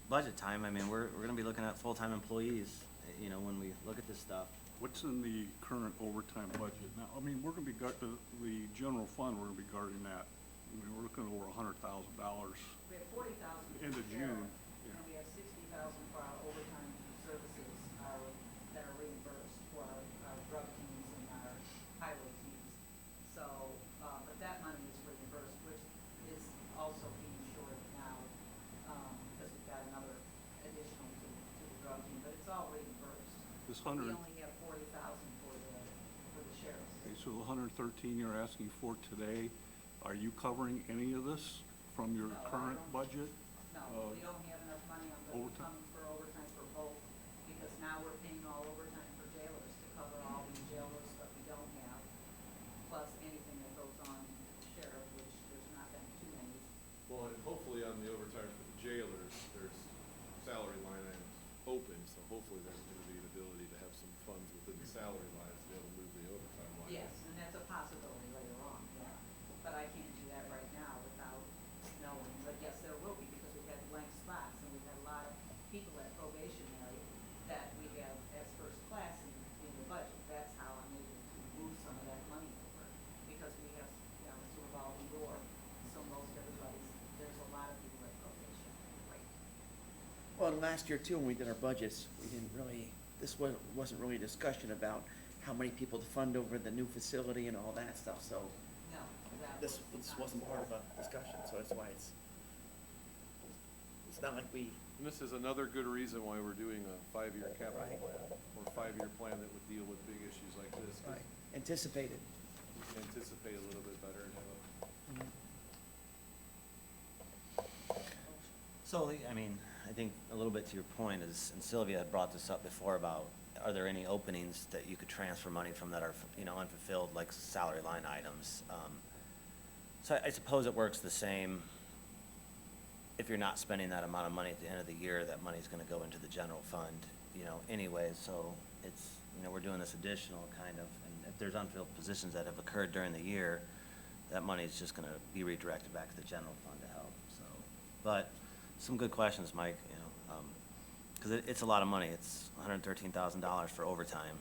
budget time, I mean, we're gonna be looking at full-time employees, you know, when we look at this stuff. What's in the current overtime budget? Now, I mean, we're gonna be the general fund, we're gonna be guarding that. I mean, we're looking at over $100,000. We have 40,000 for End the of sheriff, June, and yeah. we have 60,000 for our overtime services, that are reimbursed for our drug teams and our highway teams. So, but that money is reimbursed, which is also being short now, because we've got another additional to the drug team, but it's all reimbursed. This We 100, only have 40,000 for the sheriff's. okay, so the 113 you're asking for today, are you covering any of this from your No, I current don't. budget? No, we don't have enough money on the, overtime? coming for overtime for both, because now we're paying all overtime for jailers to cover all the jailers that we don't have, plus anything that goes on sheriff, which there's not been too many. Well, and hopefully on the overtime for the jailers, there's salary line items open, so hopefully there's gonna be an ability to have some funds within the salary lines to be able to move the overtime line. Yes, and that's a possibility later on, yeah, but I can't do that right now without knowing, but yes, there will be, because we've had blank spots, and we've had a lot of people at probationary that we have as first class in the budget. That's how I'm able to move some of that money over, because we have, you know, it's a revolving door, so most everybody's, there's a lot of people at probation, right? Well, and last year too, when we did our budgets, we didn't really, wasn't really a discussion about how many people to fund over the new facility and all that stuff, so No, that this was wasn't part of a discussion, so that's why it's not like we, And this is another good reason why we're doing a 5-year capital Right. plan, or 5-year plan that would deal with big issues like this. 'Cause anticipated. we can anticipate a little bit better and have So, I mean, I think a little bit to your point is, and Sylvia had brought this up before about, are there any openings that you could transfer money from that are, you know, unfulfilled, like salary line items? So I suppose it works the same. If you're not spending that amount of money at the end of the year, that money's gonna go into the general fund, you know, anyway, so it's, you know, we're doing this additional kind of, and if there's unfilled positions that have occurred during the year, that money's just gonna be redirected back to the general fund to help, so. But, some good questions, Mike, you know, cause it's a lot of money, it's $113,000 for overtime,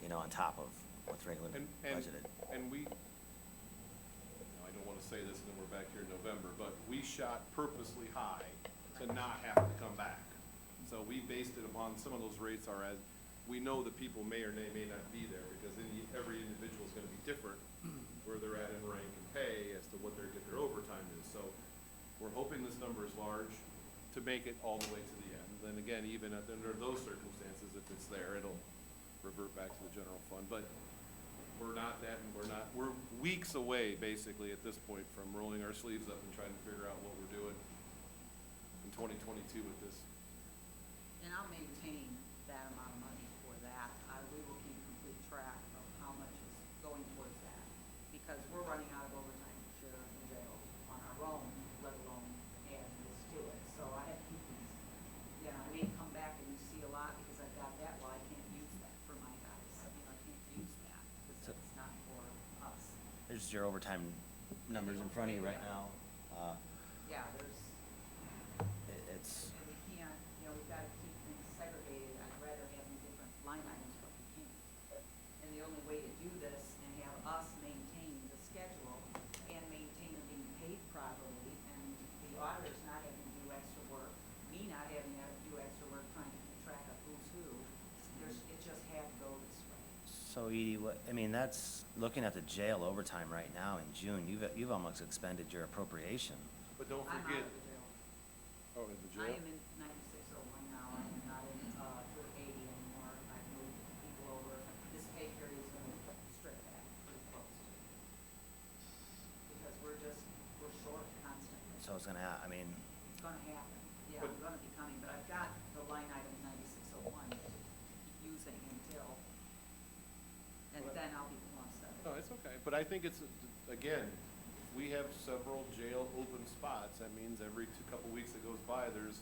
you know, on top of what's regularly And budgeted. we, you know, I don't wanna say this and then we're back here in November, but we shot purposely high to not have to come back. So we based it upon, some of those rates are as, we know that people may or may not be there, because every individual's gonna be different where they're at in rank and pay as to what their overtime is. So we're hoping this number is large to make it all the way to the end. Then again, even under those circumstances, if it's there, it'll revert back to the general fund. But we're weeks away, basically, at this point, from rolling our sleeves up and trying to figure out what we're doing in 2022 with this. And I'll maintain that amount of money for that. We will keep complete track of how much is going towards that, because we're running out of overtime for sheriff and jail on our own, let alone add this to it. So I have to keep these, you know, I may come back and you see a lot because I've got that, well, I can't use that for my guys. You know, I can't use that because it's not for us. There's your overtime numbers in front of you right now. Yeah, there's, It's, and we can't, you know, we've got to keep things segregated. I'd rather have them different line items, but we can't. And the only way to do this and have us maintain the schedule and maintain them being paid properly, and the auditors not having to do extra work, me not having to do extra work trying to keep track of who's who, it just had to go this way. so Edie, I mean, that's, looking at the jail overtime right now in June, you've almost expended your appropriation. But don't I'm out forget, of the jail. oh, in the I jail? am in 9601 now. I am not in 80 anymore. I've moved people over. This pay period is going to strip back pretty close. Because we're short constantly. So it's gonna, I mean, It's going to happen. Yeah, But- we're going to be coming, but I've got the line item 9601. then I'll be the one stepping. No, it's okay, but I think it's, again, we have several jail open spots, that means every couple weeks that goes by, there's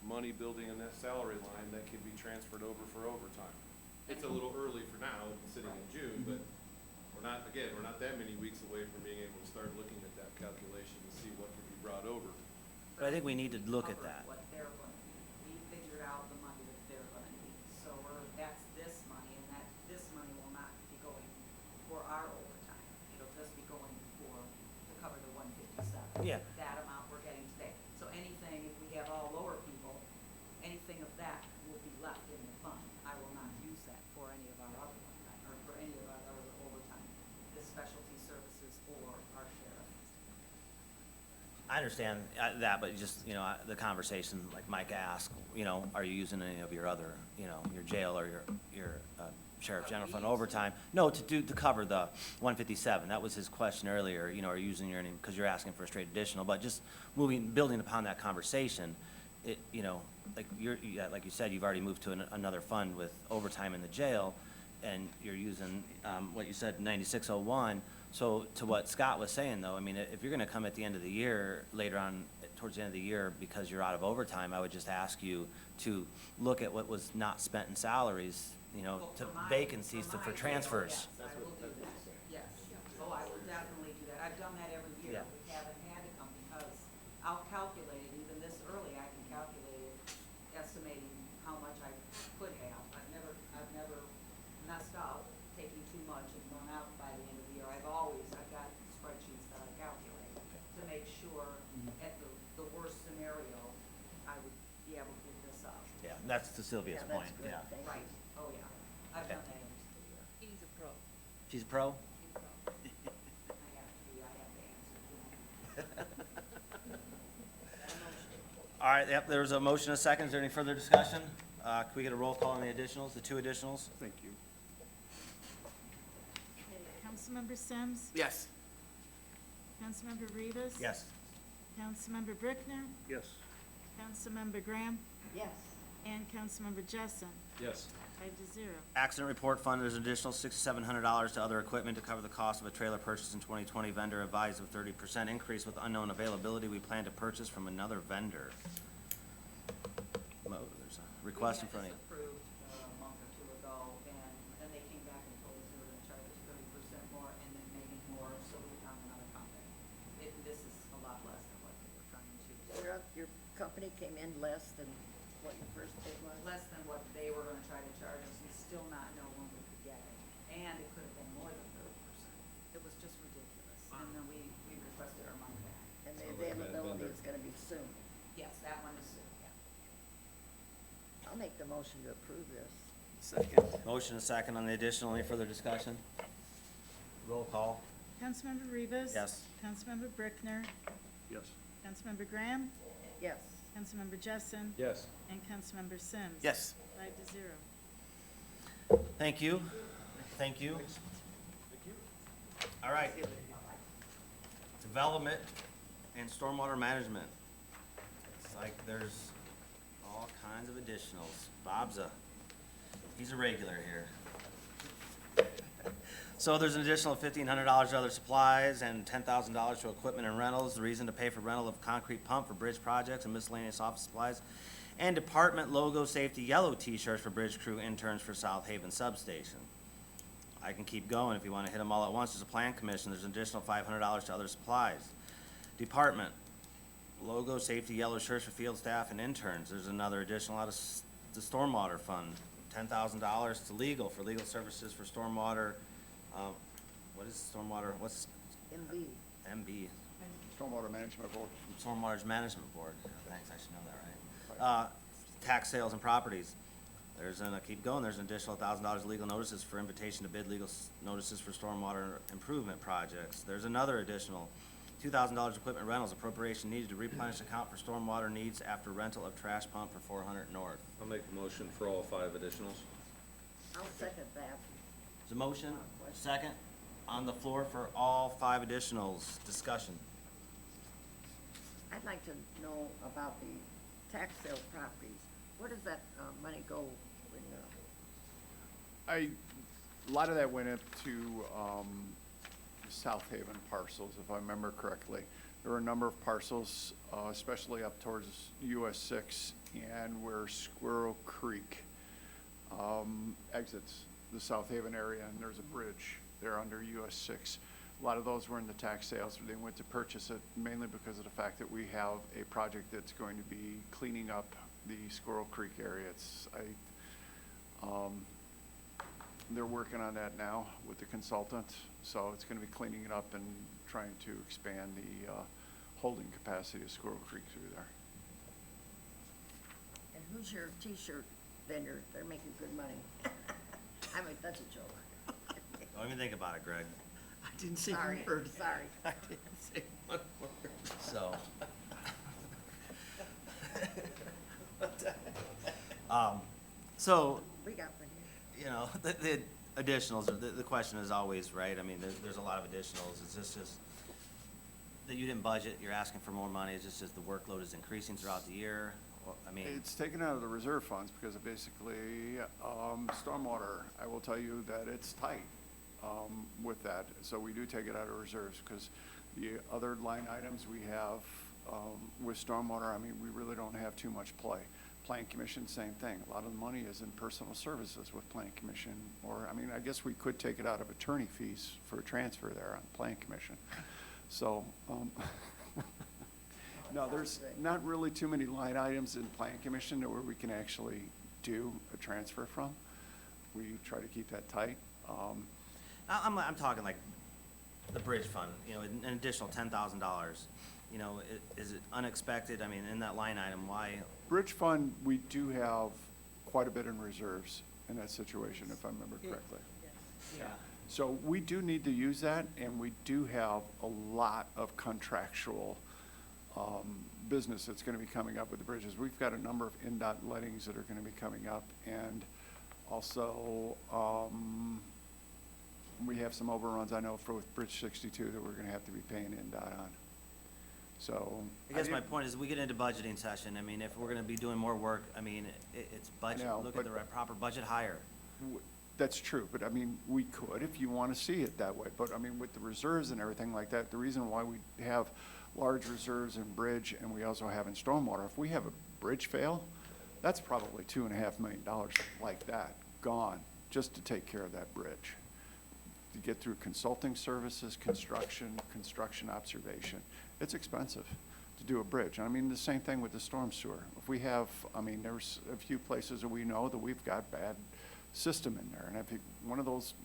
money building in that salary line that can be transferred over for overtime. It's a little early for now, it's sitting in June, but we're not that many weeks away from being able to start looking at that calculation to see what can be brought over. But I think we need to look at Cover that. What they're gonna need. We figured out the money that they're gonna need. So that's this money, and this money will not be going for our overtime. It'll just be going to cover the 157. Yeah. That amount we're getting today. So anything, if we have all lower people, anything of that will be left in the fund. I will not use that for any of our other overtime, or for any of our other overtime, the specialty services or our sheriff. I understand that, but just, the conversation, like Mike asked, are you using any of your other, your jail or your sheriff general fund overtime? No, to cover the 157. That was his question earlier, are you using your, because you're asking for a straight additional, but just building upon that conversation, like like you said, you've already moved to another fund with overtime in the jail, and you're using, what you said, 9601. So to what Scott was saying, though, I mean, if you're gonna come at the end of the year, later on, towards the end of the year, because you're out of overtime, I would just ask you to look at what was not spent in salaries, Well, to for my- vacancies, for for my transfers. jail, yes, I will do that, yes. Oh, I will definitely do that. I've done that every year. Yeah. We haven't had to come because I'll calculate it, even this early, I can calculate it, estimating how much I could have. I've never messed up, taking too much and run out by the end of the year. I've got spreadsheets that I calculate to make sure at the worst scenario, I would be able to get this up. Yeah, that's to Sylvia's Yeah, that's point, good. yeah. Thank you. Right, oh, yeah. I've Okay. done that every single year. He's a pro. She's a pro? He's a pro. I have to answer to him. All right, yep, there's a motion, a second. Is there any further discussion? Can we get a roll call on the additionals, the two additionals? Thank you. Okay, Councilmember Sims? Yes. Councilmember Rivas? Yes. Councilmember Brickner? Yes. Councilmember Graham? Yes. And Councilmember Jessen. Yes. 5-0. Accident report fund, there's an additional $6,700 to other equipment to cover the cost of a trailer purchase in 2020. Vendor advised of 30% increase with unknown availability. We plan to purchase from another vendor. There's a request in front of you. We had this approved a month or two ago, and then they came back and told us they were gonna charge us 30% more, and then maybe more, so we found another company. This is a lot less than what they were trying to, Your company came in less than what your first bid was? less than what they were gonna try to charge us, and still not know when we could get it. And it could have been more than 30%. It was just ridiculous, and then we requested our money back. And the Sounds like a bad availability vendor. is gonna be soon. Yes, that one is soon, yeah. I'll make the motion to approve this. Second. Motion and second on the additional. Any further discussion? Roll call. Councilmember Rivas? Yes. Councilmember Brickner? Yes. Councilmember Graham? Yes. Councilmember Jessen? Yes. And Councilmember Sims. Yes. 5-0. Thank you. Thank you. All right. Development and stormwater management. It's like there's all kinds of additionals. He's a regular here. So there's an additional $1,500 to other supplies and $10,000 to equipment and rentals. The reason to pay for rental of concrete pump for bridge projects and miscellaneous office supplies. And department logo safety yellow t-shirts for bridge crew interns for South Haven substation. I can keep going if you wanna hit them all at once. There's a plan commission, there's an additional $500 to other supplies. Department, logo safety yellow shirts for field staff and interns. There's another additional out of the stormwater fund. $10,000 to legal for legal services for stormwater, what is stormwater, what's MB. MB? Stormwater Management Board. Stormwater Management Board. Thanks, I should know that, right? Tax sales and properties. Keep going, there's an additional $1,000 legal notices for invitation to bid legal notices for stormwater improvement projects. There's another additional $2,000 equipment rentals appropriation needed to replenish account for stormwater needs after rental of trash pump for 400 North. I'll make the motion for all 5 additionals. I'll second that. There's a motion, second, on the floor for all 5 additionals. Discussion. I'd like to know about the tax sale properties. Where does that money go when, A lot of that went into South Haven parcels, if I remember correctly. There were a number of parcels, especially up towards US 6 and where Squirrel Creek exits the South Haven area, and there's a bridge there under US 6. A lot of those were in the tax sales. They went to purchase it mainly because of the fact that we have a project that's going to be cleaning up the Squirrel Creek area. They're working on that now with the consultant, so it's going to be cleaning it up and trying to expand the holding capacity of Squirrel Creek through there. And who's your T-shirt vendor? They're making good money. I mean, that's a joke. Don't even think about it, Greg. I didn't say Sorry, one word. sorry. I didn't say one word. So. So, We got one here. you know, the additionals, the question is always, right, I mean, there's a lot of additionals, is this just that you didn't budget, you're asking for more money, is this just the workload is increasing throughout the year? Well, I mean, It's taken out of the reserve funds because of basically, stormwater. I will tell you that it's tight, with that. So we do take it out of reserves because the other line items we have, with stormwater, I mean, we really don't have too much play. Plan commission, same thing. A lot of the money is in personal services with plan commission, or, I mean, I guess we could take it out of attorney fees for a transfer there on plan commission. So, no, there's not really too many line items in plan commission where we can actually do a transfer from. We try to keep that tight. I'm talking like the bridge fund, you know, an additional $10,000, you know, is it unexpected? I mean, in that line item, why? Bridge fund, we do have quite a bit in reserves in that situation, if I remember correctly. Yeah. So we do need to use that, and we do have a lot of contractual business that's gonna be coming up with the bridges. We've got a number of NDOT lettings that are gonna be coming up, and also, we have some overruns, I know, for with Bridge 62 that we're gonna have to be paying NDOT on. So. I guess my didn't- point is, we get into budgeting session, I mean, if we're gonna be doing more work, I mean, it's budget, know, look at the but- proper budget higher. That's true, but I mean, we could if you want to see it that way. But I mean, with the reserves and everything like that, the reason why we have large reserves in bridge and we also have in stormwater, if we have a bridge fail, that's probably $2.5 million like that, gone, just to take care of that bridge. To get through consulting services, construction observation, it's expensive to do a bridge. And I mean, the same thing with the storm sewer. If we have, I mean, there's a few places that we know that we've got bad system in there, and if one of those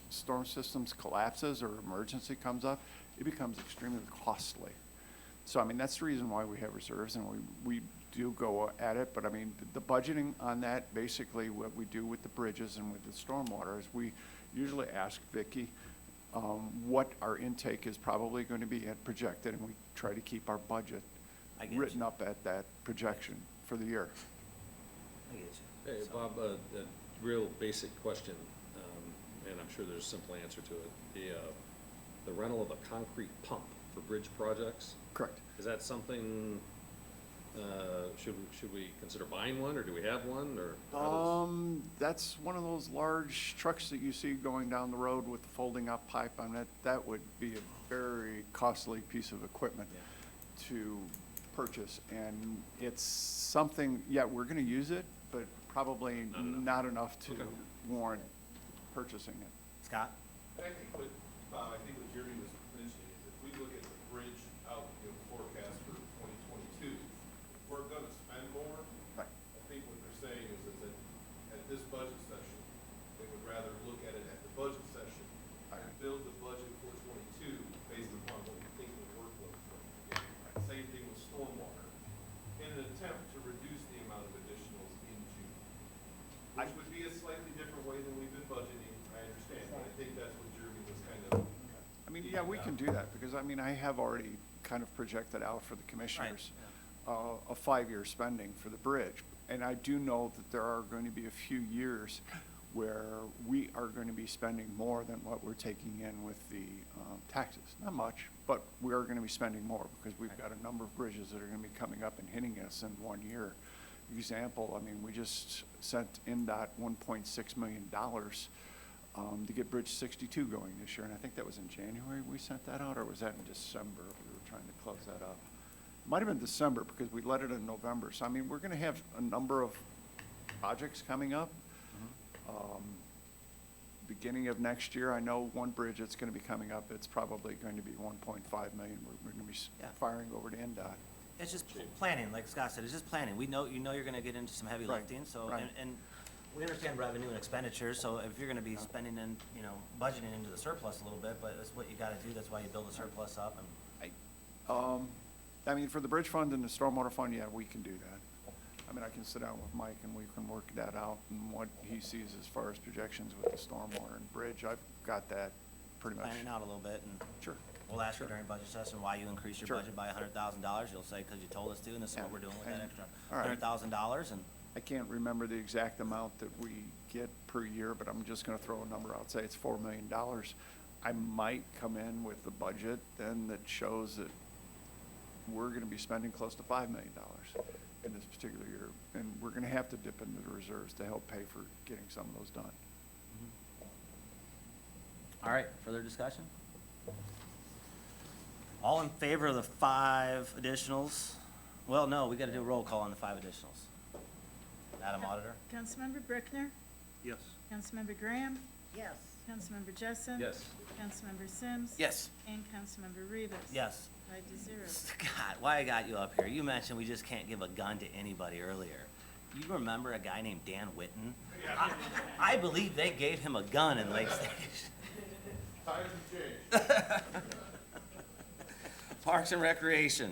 storm systems collapses or emergency comes up, it becomes extremely costly. So I mean, that's the reason why we have reserves, and we do go at it, but I mean, the budgeting on that, basically what we do with the bridges and with the stormwater is we usually ask Vicki what our intake is probably going to be at projected, and we try to keep our budget I get written you. up at that projection for the year. I get you. Hey, So- Bob, a real basic question, and I'm sure there's a simple answer to it. The rental of a concrete pump for bridge projects, Correct. is that something, should we consider buying one, or do we have one, or? how does- That's one of those large trucks that you see going down the road with the folding up pipe on it. That would be a very costly piece of equipment to purchase. And it's something, yeah, we're gonna use it, but probably not enough to Okay. warrant purchasing it. Scott? I think what, Bob, I think what Jeremy was mentioning is if we look at the bridge out, forecast for 2022, we're gonna spend more. Right. I think what they're saying is that at this budget session, they would rather look at it at the budget session and build the budget for 22 based upon what we think the workload is going to be. Same thing with stormwater, in an attempt to reduce the amount of additionals in June. Which would be a slightly different way than we've been budgeting, I understand, but I think that's what Jeremy was kind of. I mean, yeah, we can do that, because I mean, I have already kind of projected out for the commissioners a 5-year spending for the bridge. And I do know that there are going to be a few years where we are going to be spending more than what we're taking in with the taxes. Not much, but we are going to be spending more, because we've got a number of bridges that are going to be coming up and hitting us in 1 year. Example, I mean, we just sent NDOT $1.6 million to get Bridge 62 going this year, and I think that was in January we sent that out, or was that in December? We were trying to close that up. Might have been December, because we let it in November. So, I mean, we're gonna have a number of projects coming up. Beginning of next year, I know one bridge that's gonna be coming up, it's probably going to be 1.5 million. We're gonna be Yeah. firing over to NDOT. It's just planning, like Scott said, it's just planning. We know, you're gonna get into some heavy Right, lifting, so, right. and we understand revenue and expenditures, so if you're gonna be spending in, budgeting into the surplus a little bit, but that's what you gotta do, that's why you build a surplus up, and I mean, for the bridge fund and the stormwater fund, yeah, we can do that. I mean, I can sit down with Mike and we can work that out and what he sees as far as projections with the stormwater and bridge. I've got that pretty much. planning out a little bit, and Sure. we'll ask you during budget session why you increased your Sure. budget by $100,000. You'll say, because you told us to, and this is what Yeah, we're doing with that and- extra all right. $100,000, and I can't remember the exact amount that we get per year, but I'm just gonna throw a number out, say it's $4 million. I might come in with the budget then that shows that we're gonna be spending close to $5 million in this particular year. And we're gonna have to dip into the reserves to help pay for getting some of those done. All right, further discussion? All in favor of the 5 additionals? Well, no, we gotta do a roll call on the 5 additionals. Madam Auditor? Councilmember Brickner, Yes. Councilmember Graham, Yes. Councilmember Jessen. Yes. Councilmember Sims. Yes. And Councilmember Rivas. Yes. 5-0. God, why I got you up here? You mentioned we just can't give a gun to anybody earlier. You remember a guy named Dan Whitten? I believe they gave him a gun in Lake Station. Parks and Recreation,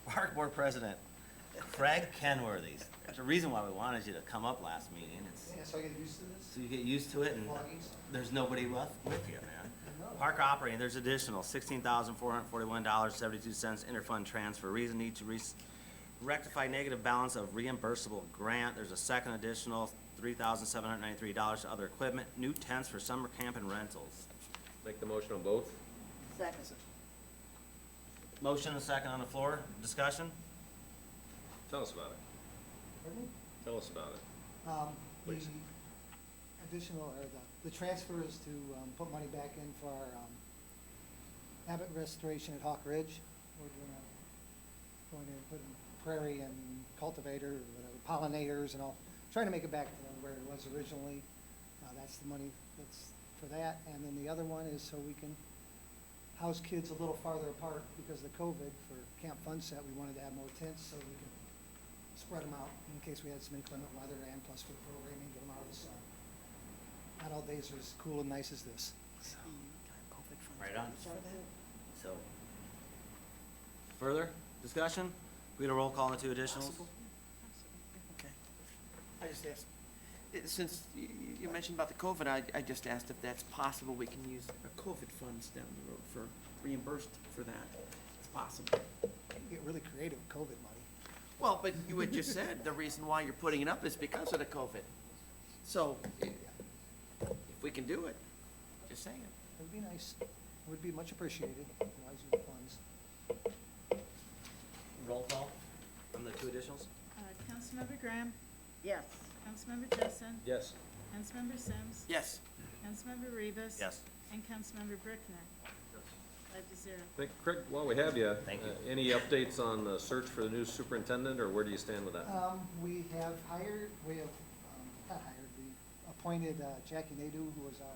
Park Board President, Craig Kenworthy. There's a reason why we wanted you to come up last meeting. It's so I get used to this? so you get used to it, and there's nobody left with you, man. Park operating, there's additional $16,441.72 interfund transfer. Reason need to rectify negative balance of reimbursable grant. There's a second additional $3,793 to other equipment, new tents for summer camp and rentals. Make the motion on both? Second. Motion and a second on the floor. Discussion? Tell us about it. Pardon me? Tell us about it. The Please. additional, or the transfer is to, put money back in for our, habit restoration at Hawk Ridge. We're going to put in prairie and cultivator, or whatever, pollinators and all, trying to make it back to where it was originally. That's the money that's for that. And then the other one is so we can house kids a little farther apart because of the COVID. For Camp Fun Set, we wanted to have more tents so we can spread them out in case we had some inclement weather, and plus for the programming, get them out of the sun. Not all days are as cool and nice as this. So, Right on. So, further discussion? We had a roll call on the 2 additionals? Okay. I just asked, since you mentioned about the COVID, I just asked if that's possible, we can use our COVID funds down the road for reimbursed for that. It's possible. you can get really creative with COVID money. Well, but you had just said the reason why you're putting it up is because of the COVID. So, if we can do it, just saying. It would be nice. It would be much appreciated, wise use of funds. Roll call on the 2 additionals? Councilmember Graham, Yes. Councilmember Jessen. Yes. Councilmember Sims. Yes. Councilmember Rivas. Yes. And Councilmember Brickner. 5-0. Think, Craig, while we have you. Thank you. Any updates on the search for the new superintendent, or where do you stand with that? We have hired, we have, not hired, we appointed Jackie Nadeau, who was our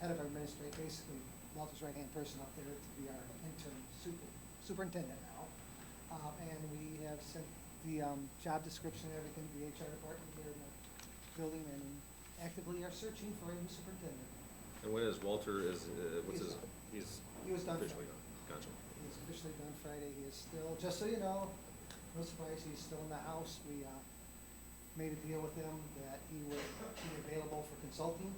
head of our administration, basically Walter's right-hand person up there to be our interim superintendent now. And we have sent the job description and everything to the HR department here in the building, and actively are searching for a new superintendent. And when is Walter, what's his, He was done officially Friday. done? Gotcha. He was officially done Friday. He is still, just so you know, no surprise, he's still in the house. We made a deal with him that he would be available for consulting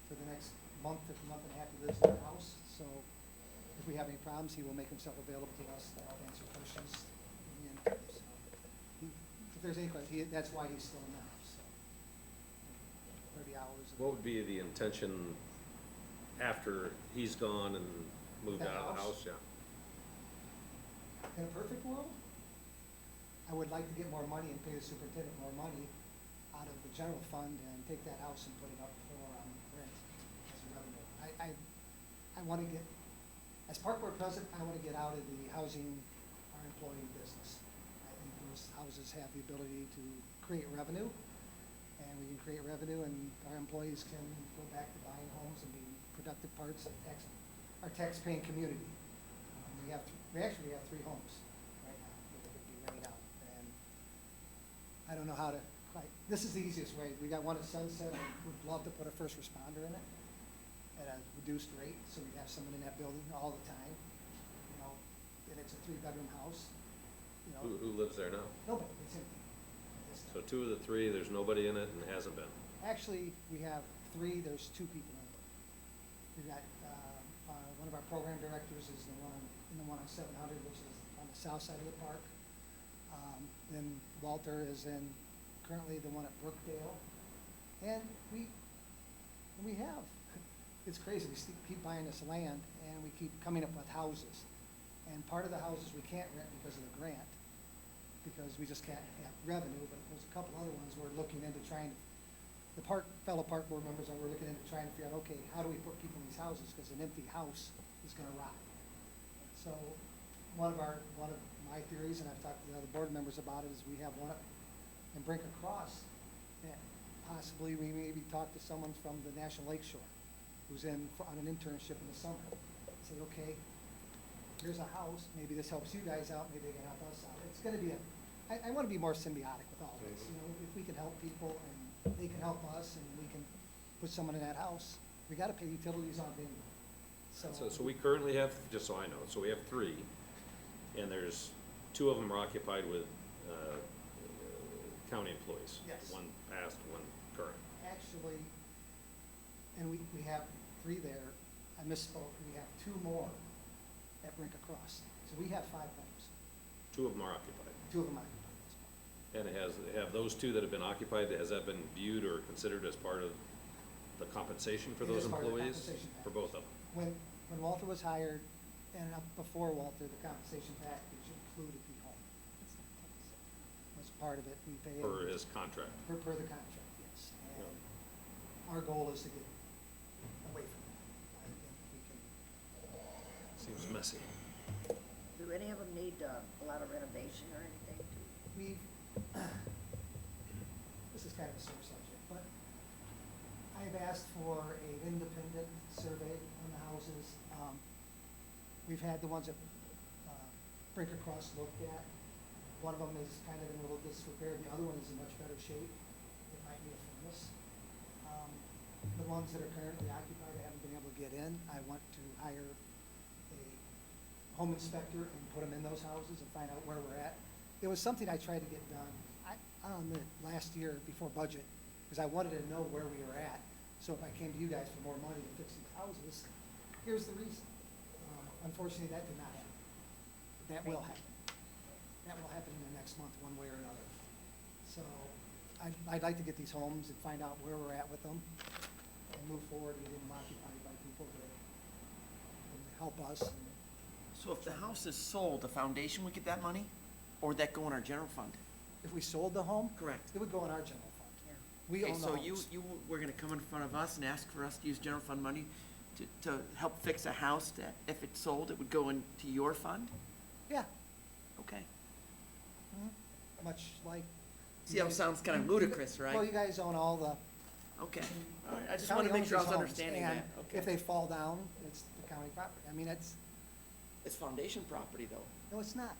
for the next month and a half he lives in the house. So if we have any problems, he will make himself available to us to help answer questions. So if there's any question, that's why he's still in the house. So 30 hours. What would be the intention after he's gone and moved That out of the house? house? Yeah. In a perfect world, I would like to get more money and pay the superintendent more money. out of the general fund and take that house and put it up for rent as a revenue. I want to get, as park board president, I want to get out of the housing our employee business. I think those houses have the ability to create revenue, and we can create revenue, and our employees can go back to buying homes and be productive parts of our tax-paying community. We actually have 3 homes right now that could be rented out, and I don't know how to, this is the easiest way. We got one at Sunset. I would love to put a first responder in it at a reduced rate, so we have someone in that building all the time, you know, and it's a 3-bedroom house, you know. Who lives there now? Nobody, it's empty. So 2 of the 3, there's nobody in it and hasn't been. Actually, we have 3, there's 2 people in it. We got, one of our program directors is the one on 700, which is on the south side of the park. Then Walter is in, currently the one at Brookdale. And we have, it's crazy, we keep buying this land and we keep coming up with houses. And part of the houses we can't rent because of the grant, because we just can't have revenue, but there's a couple other ones we're looking into trying to, fellow park board members, we're looking into trying to figure out, okay, how do we put people in these houses, because an empty house is gonna rot. So, one of my theories, and I've talked to the other board members about it, is we have one in Brink Across, that possibly we maybe talk to someone from the National Lake Shore, who's on an internship in the summer. Say, okay, here's a house, maybe this helps you guys out, maybe they can help us out. It's gonna be I wanna be more symbiotic with all this, you know, if we can help people and they can help us and we can put someone in that house, we gotta pay utilities on venue. So we currently have, just so I know, so we have 3, and there's 2 of them are occupied with county employees. Yes. One past, one current. Actually, and we have 3 there, I misspoke, we have 2 more at Brink Across. So we have 5 homes, 2 of them are occupied. 2 of them occupied. And have those 2 that have been occupied, has that been viewed or considered as part of the compensation for It those is part of the employees? compensation For package. both of them? When Walter was hired, and up before Walter, the compensation package included the home. Was part of it, we pay. Per his contract? Per the contract, yes. And our goal is to get away from that. I think we can. Seems messy. Do any of them need a lot of renovation or anything? This is kind of a sore subject, but I've asked for an independent survey on the houses. We've had the ones that Brink Across looked at. One of them is kind of in a little disrepair, the other one is in much better shape. It might need a furnace. The ones that are currently occupied, I haven't been able to get in. I want to hire a home inspector and put them in those houses and find out where we're at. It was something I tried to get done, the last year before budget, because I wanted to know where we were at. So if I came to you guys for more money to fix these houses, here's the reason. Unfortunately, that did not happen. That will happen. That will happen in the next month, one way or another. So I'd like to get these homes and find out where we're at with them and move forward and get them occupied by people that can help us. So if the house is sold, the foundation would get that money, or would that go in our general fund? If we sold the home, Correct. it would go in our general fund. We Okay, own the so homes. you were gonna come in front of us and ask for us to use general fund money to help fix a house that, if it's sold, it would go into your fund? Yeah, Okay. much like. See how it sounds kind of You- ludicrous, Well, right? you guys own all the. Okay. All right, I just county wanted to make owns sure I these was homes, understanding and that. Okay. if they fall down, it's the county property. I mean, It's foundation property, though. no, it's not.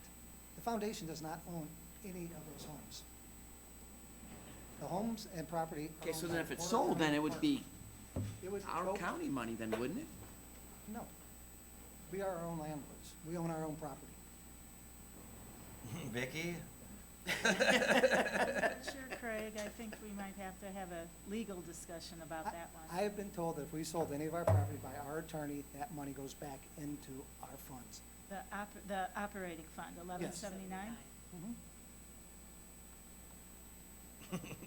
The foundation does not own any of those homes. The homes and property. are Okay, so owned then by if it's Porter sold, then County it would Park. be It would our go- county money then, wouldn't it? No. We are our own landlords. We own our own property. Vicky? Sure, Craig, I think we might have to have a legal discussion about that one. I have been told that if we sold any of our property by our attorney, that money goes back into our funds. The operating fund, 1179?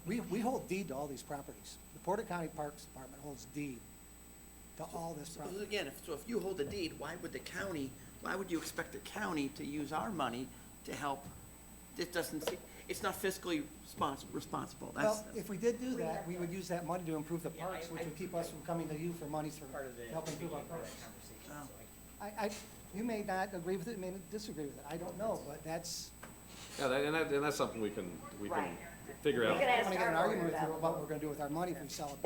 We hold deed to all these properties. The Porter County Parks Department holds deed to all this So property. again, if you hold a deed, why would you expect the county to use our money to help? It it's not fiscally responsible, that's. Well, if we did do that, we would use that money to improve the parks, which would keep us from coming to you for monies for helping improve our parks. You may not agree with it, may disagree with it, I don't know, but that's, Yeah, and that's something we can Right. figure We out. could I ask don't want to get in an our argument with lawyer you about about what we're gonna do with our money if we sell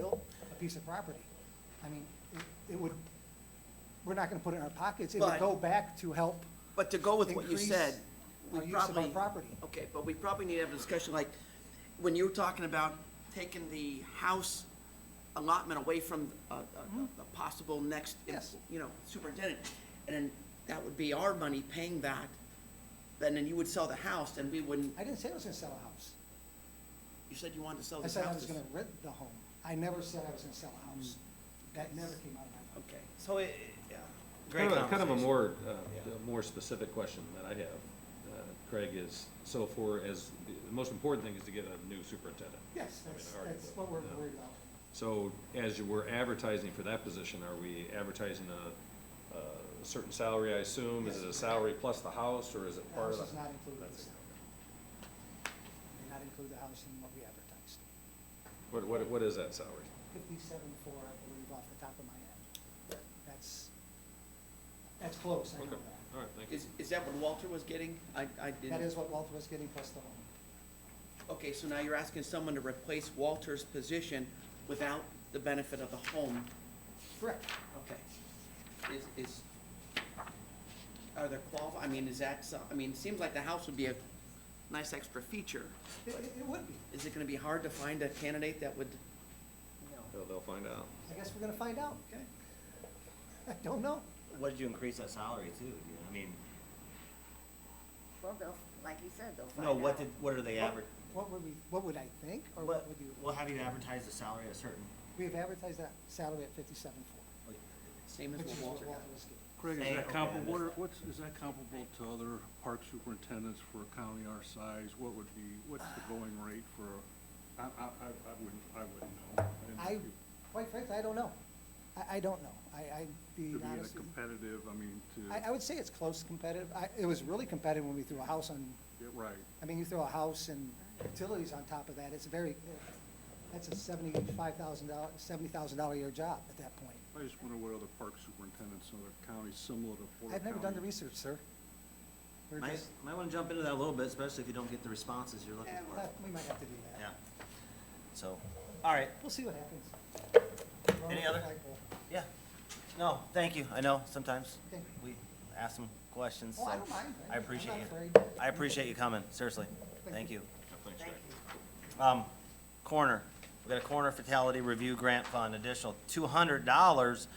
a piece of property. I mean, it would, we're not gonna put it in our pockets, it would But- go back to help But to go with what you increase said, we our use of our probably, property. okay, but we probably need to have a discussion, like, when you were talking about taking the house allotment away from a possible next, Yes. you know, superintendent, and then that would be our money paying that, and then you would sell the house, and we wouldn't, I didn't say I was gonna sell a house. you said you wanted to sell I this said I house. was gonna rent the home. I never said I was gonna sell a house. That never came out of my mouth. Okay. So, yeah, great Kind of a conversation. more specific question that I have, Craig, is, so the most important thing is to get a new superintendent. Yes, I mean, that's arguably, what we're yeah. worried about. So as you were advertising for that position, are we advertising a certain salary, I assume? Is it a salary plus the house, or is it The part of house the? does not include the That's it. salary. Did not include the house in what we advertised. What is that salary? 57.4, I believe, off the top of my head. That's close, I know Okay, that. all right, thank you. Is that what Walter was getting? I didn't. That is what Walter was getting plus the home. Okay, so now you're asking someone to replace Walter's position without the benefit of the home. Correct. Okay. Are there I mean, is that I mean, it seems like the house would be a nice extra feature. It would be. Is it gonna be hard to find a candidate that would? They'll find out. I guess we're gonna find out. Okay. I don't know. What did you increase that salary to? I mean, Well, they'll, like you said, they'll find no, out. what are they What would I think, or what would you? well, have you advertised the salary at a certain? We've advertised that salary at 57.4, Same as which is what what Walter Walter got. was getting. Craig, Hey, is that okay, comparable, I missed is that comparable to other park superintendents for a county our size? What's the going rate for, I wouldn't know. I, quite frankly, I don't know. I don't know. I'd be To be in a honest with you. competitive, I mean, I would say it's close competitive. It was really competitive when we threw a house on, right. I mean, you throw a house and utilities on top of that, it's that's a $70,000 a year job at that point. I just wonder what other park superintendents in other counties similar to Porter I've never done the County- research, sir. We're Might just, wanna jump into that a little bit, especially if you don't get the responses you're looking for. we might have to do that. Yeah. So, all right, We'll see what happens. Any other? yeah. No, thank you. I know sometimes Okay. we ask some questions, Oh, I so don't mind. I appreciate I'm you. not afraid. I appreciate you coming, seriously. Thank you. Thanks, Thank Craig. you. Coroner, we got a coroner fatality review grant fund, additional $200.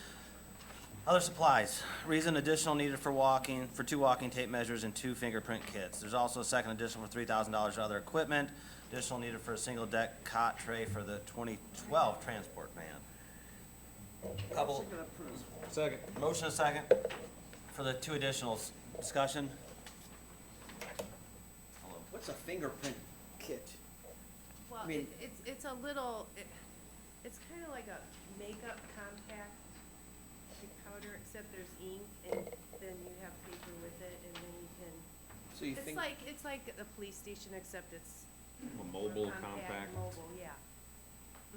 Other supplies, reason additional needed for for 2 walking tape measures and 2 fingerprint kits. There's also a second additional for $3,000 for other equipment, additional needed for a single deck cot tray for the 2012 transport van. Couple, Motion to approve. Second. motion a second for the 2 additionals. Discussion? Hello. What's a fingerprint kit? Well, I mean- it's a little, it's kind of like a makeup compact powder, except there's ink, and then you have paper with it, and then you can, So you think? it's like a police station, except it's A more mobile compact. Mobile, yeah.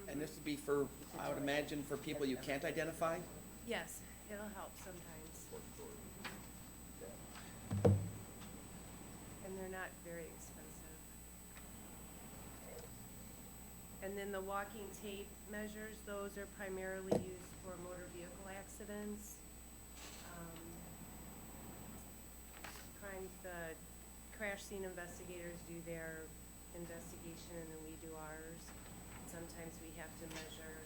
And this would be for, I would imagine, for people you can't identify? Yes, it'll help sometimes. And they're not very expensive. And then the walking tape measures, those are primarily used for motor vehicle accidents. The crash scene investigators do their investigation and then we do ours. Sometimes we have to measure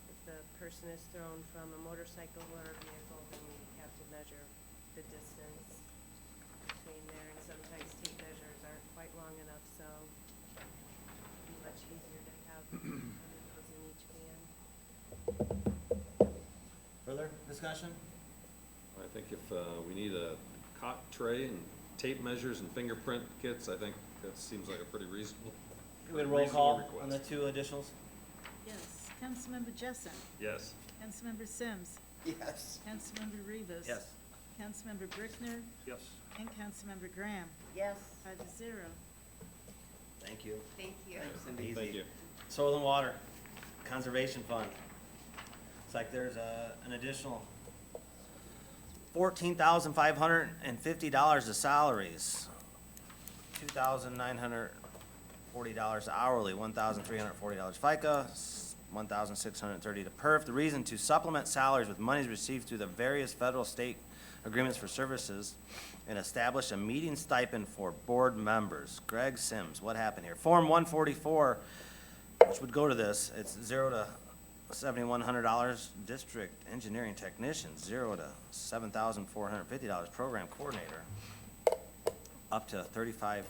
if the person is thrown from a motorcycle or a vehicle, then we have to measure the distance between there, and sometimes tape measures aren't quite long enough, so it'd be much easier to have those in each van. Further discussion? I think if we need a cot tray and tape measures and fingerprint kits, I think that seems like a pretty reasonable. Can we have a roll call reasonable on the request. 2 additionals? Yes. Councilmember Jessen. Yes. Councilmember Sims. Yes. Councilmember Rivas. Yes. Councilmember Brickner. Yes. And Councilmember Graham. Yes, 5-0. Thank you. Thank you. Easy. Thank you. Soil and Water Conservation Fund. It's like there's an additional $14,550 of salaries, $2,940 hourly, $1,340 FICA, $1,630 to PERF. The reason to supplement salaries with monies received through the various federal, state agreements for services and establish a meeting stipend for board members. Greg Sims, what happened here? Form 144, which would go to this, it's $0 to $7,100, district engineering technician, $0 to $7,450, program coordinator, up to $35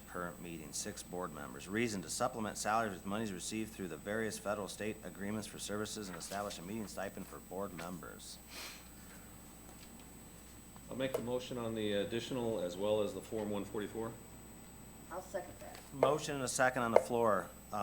per meeting, 6 board members. Reason to supplement salaries with monies received through the various federal, state agreements for services and establish a meeting stipend for board members. I'll make the motion on the additional as well as the Form 144. I'll second that. Motion and a second on the floor. You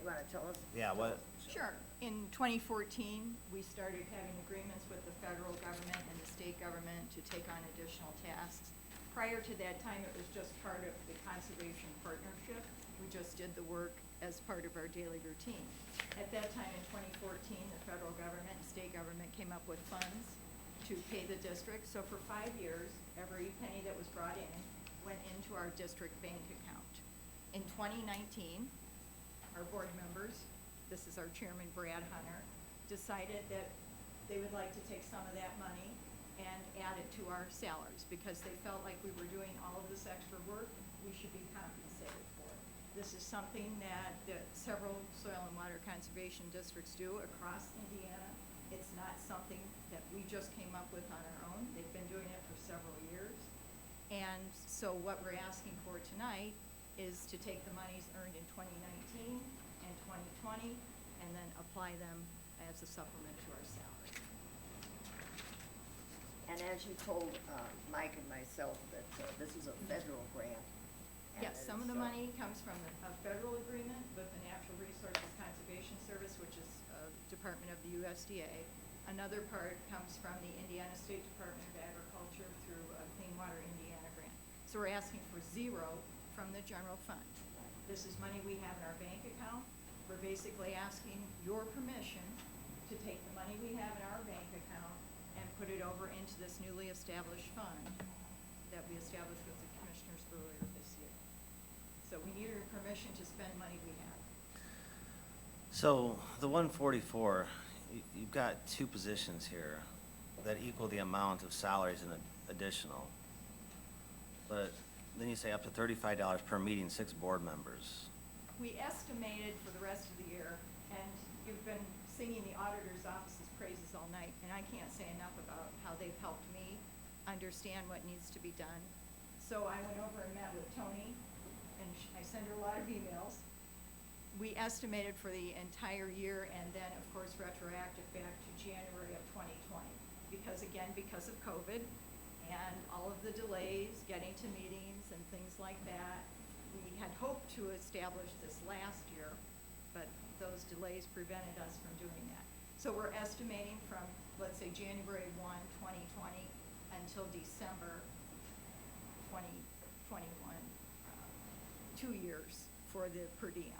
wanna tell us? Yeah, what, Sure. In 2014, we started having agreements with the federal government and the state government to take on additional tasks. Prior to that time, it was just part of the conservation partnership. We just did the work as part of our daily routine. At that time in 2014, the federal government and state government came up with funds to pay the district. So for 5 years, every penny that was brought in went into our district bank account. In 2019, our board members, this is our chairman, Brad Hunter, decided that they would like to take some of that money and add it to our salaries because they felt like we were doing all of this extra work, we should be compensated for it. This is something that several soil and water conservation districts do across Indiana. It's not something that we just came up with on our own. They've been doing it for several years. And so what we're asking for tonight is to take the monies earned in 2019 and 2020 and then apply them as a supplement to our salary. And as you told Mike and myself, that this is a federal grant. and Yes, some of the it's, money comes from a federal agreement with the Natural Resources Conservation Service, which is a department of the USDA. Another part comes from the Indiana State Department of Agriculture through a Clean Water Indiana grant. So we're asking for 0 from the general fund. This is money we have in our bank account. We're basically asking your permission to take the money we have in our bank account and put it over into this newly established fund that we established with the commissioners earlier this year. So we need your permission to spend money we have. so the 144, you've got 2 positions here that equal the amount of salaries and additional. But then you say up to $35 per meeting, 6 board members. We estimated for the rest of the year, and you've been singing the auditor's office's praises all night, and I can't say enough about how they've helped me understand what needs to be done. So I went over and met with Tony, and I sent her a lot of emails. We estimated for the entire year, and then, of course, retroactive back to January of 2020. Because of COVID, and all of the delays, getting to meetings and things like that, we had hoped to establish this last year, but those delays prevented us from doing that. So we're estimating from, let's say, January 1, 2020 until December 2021, 2 years for the per diem.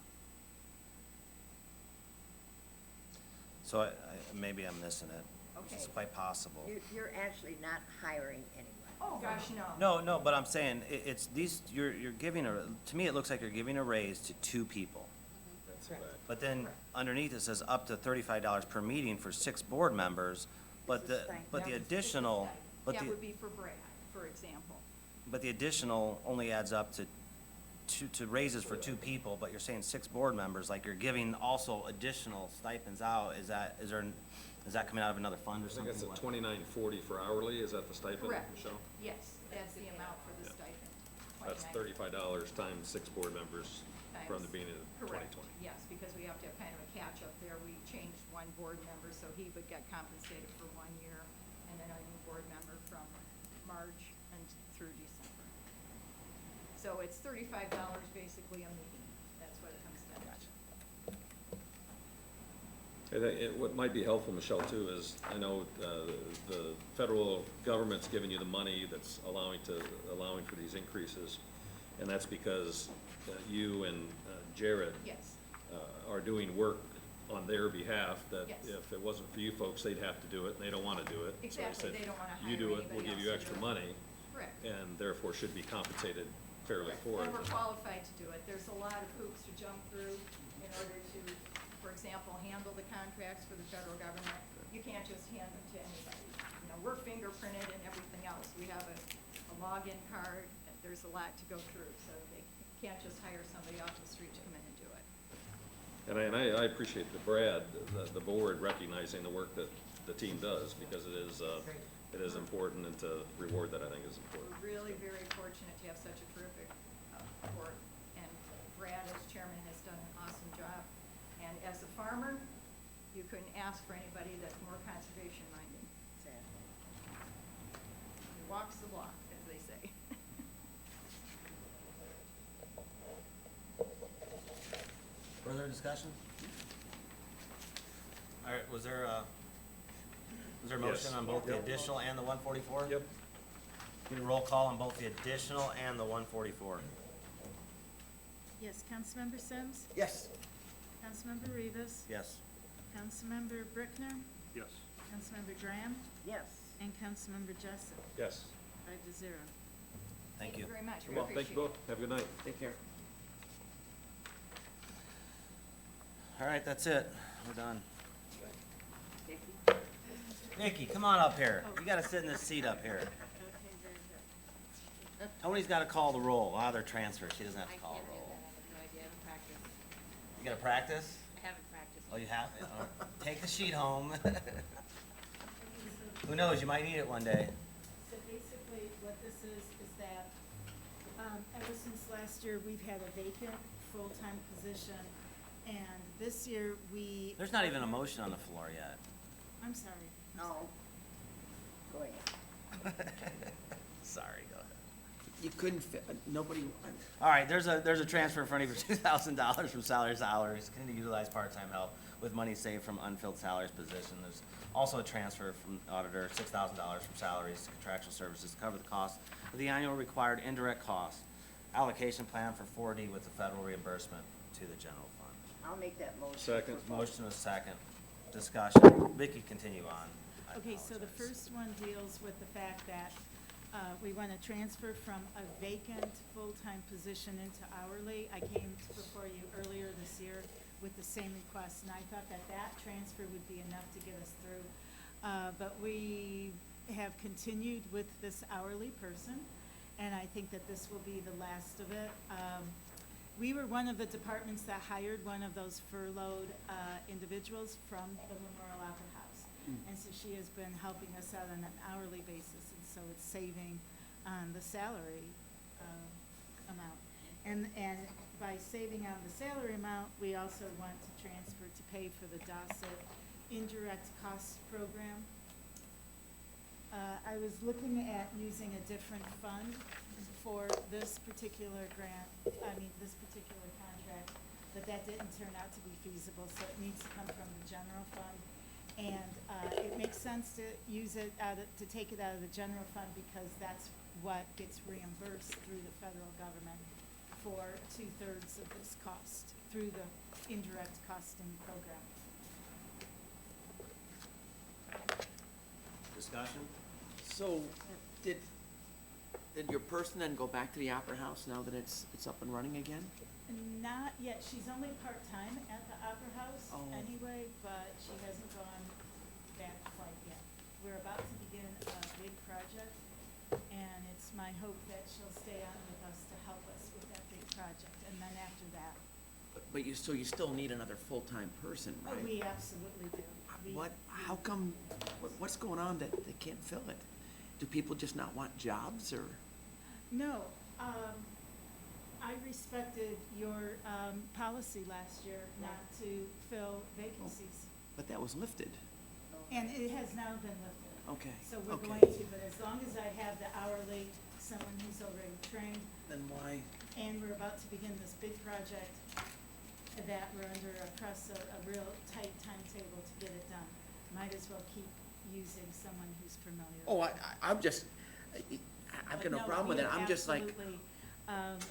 So maybe I'm missing it. It's Okay. quite possible. You're actually not hiring anyone. Oh, gosh, no. No, but I'm saying, it's these, you're giving to me, it looks like you're giving a raise to 2 people. That's correct. But then underneath it says up to $35 per meeting for 6 board members, but the additional, but That the, would be for Brad, for example. but the additional only adds up to raises for 2 people, but you're saying 6 board members, like you're giving also additional stipends out, is that coming out of another fund or I think something? it's at $29.40 for hourly, is that the stipend, Correct. Michelle? Yes, that's the amount for the Yeah. stipend. That's $35 times 6 board members from the beginning of 2020. Correct, yes, because we have to have kind of a catch-up there. We changed 1 board member, so he would get compensated for 1 year, and then a new board member from March and through December. So it's $35 basically a meeting. That's what it comes down to. I think what might be helpful, Michelle, too, is I know the federal government's giving you the money that's allowing for these increases. And that's because you and Jared Yes, are doing work on their behalf, that Yes. if it wasn't for you folks, they'd have to do it, and they don't wanna do it. So Exactly, said, they don't wanna You hire do it, we'll anybody give else you to extra do it." money, correct. and therefore should be compensated fairly for it. And we're qualified to do it. There's a lot of hoops to jump through in order to, for example, handle the contracts for the federal government. You can't just hand them to anybody. You know, we're fingerprinted and everything else. We have a login card. There's a lot to go through, so they can't just hire somebody off the street to come in and do it. And I appreciate the Brad, the board recognizing the work that the team does, because it is important, and to reward that, I think, is important. We're really very fortunate to have such a terrific board, and Brad, as chairman, has done an awesome job. And as a farmer, you couldn't ask for anybody that's more conservation minded. Exactly. He walks the walk, as they say. Further discussion? All right, was there a motion Yes. on both the additional and the 144? Yep. Need a roll call on both the additional and the 144. Yes, Councilmember Sims, Yes. Councilmember Rivas, Yes. Councilmember Brickner, Yes. Councilmember Graham, Yes. and Councilmember Jessup, Yes. 5-0. Thank you. Very much. We Well, thank you appreciate both. it. Have a good night. Take care. All right, that's it. We're done. Nikki, come on up here. You gotta sit in this seat up here. Okay, very good. Tony's gotta call the roll. They're transferred. She doesn't have to call a roll. You gotta practice? I haven't practiced. Oh, you have? Take the sheet home. Who knows, you might need it one day. So basically, what this is that, ever since last year, we've had a vacant full-time position, and this year, we. There's not even a motion on the floor yet. I'm sorry. No. Go ahead. Sorry, go ahead. You couldn't fit, nobody, All right, there's a transfer in front of you for $2,000 from salary to salaries, continue to utilize part-time help with money saved from unfilled salaries position. There's also a transfer from auditor, $6,000 from salaries to contractual services to cover the cost of the annual required indirect costs. Allocation plan for 4D with the federal reimbursement to the general fund. I'll make that motion. Second. Motion is second. Discussion. Vicky, continue on. I Okay, so the apologize. first one deals with the fact that we want to transfer from a vacant full-time position into hourly. I came before you earlier this year with the same request, and I thought that that transfer would be enough to get us through. But we have continued with this hourly person, and I think that this will be the last of it. We were one of the departments that hired one of those furloughed individuals from the Memorial Opera House. And so she has been helping us out on an hourly basis, and so it's saving on the salary amount. And by saving on the salary amount, we also want to transfer to pay for the DOSIT indirect cost program. I was looking at using a different fund for this particular this particular contract, but that didn't turn out to be feasible, so it needs to come from the general fund. And it makes sense to use it to take it out of the general fund, because that's what gets reimbursed through the federal government for 2/3 of this cost through the indirect costing program. Discussion? so, did your person then go back to the Opera House now that it's up and running again? Not yet, she's only part-time at the Opera House Oh. anyway, but she hasn't gone back quite yet. We're about to begin a big project, and it's my hope that she'll stay on with us to help us with that big project, and then after that, But you still need another full-time person, oh, right? we absolutely do. How come, what's going on that they can't fill it? Do people just not want jobs, or? No, I respected your, policy last year not to fill vacancies, But that was lifted. and it has now been lifted. Okay, So we're okay. going to, but as long as I have the hourly, someone who's already trained, Then why? and we're about to begin this big project that we're under a real tight timetable to get it done, might as well keep using someone who's familiar. Oh, I'm just, I've got no problem with it. I'm just like, absolutely,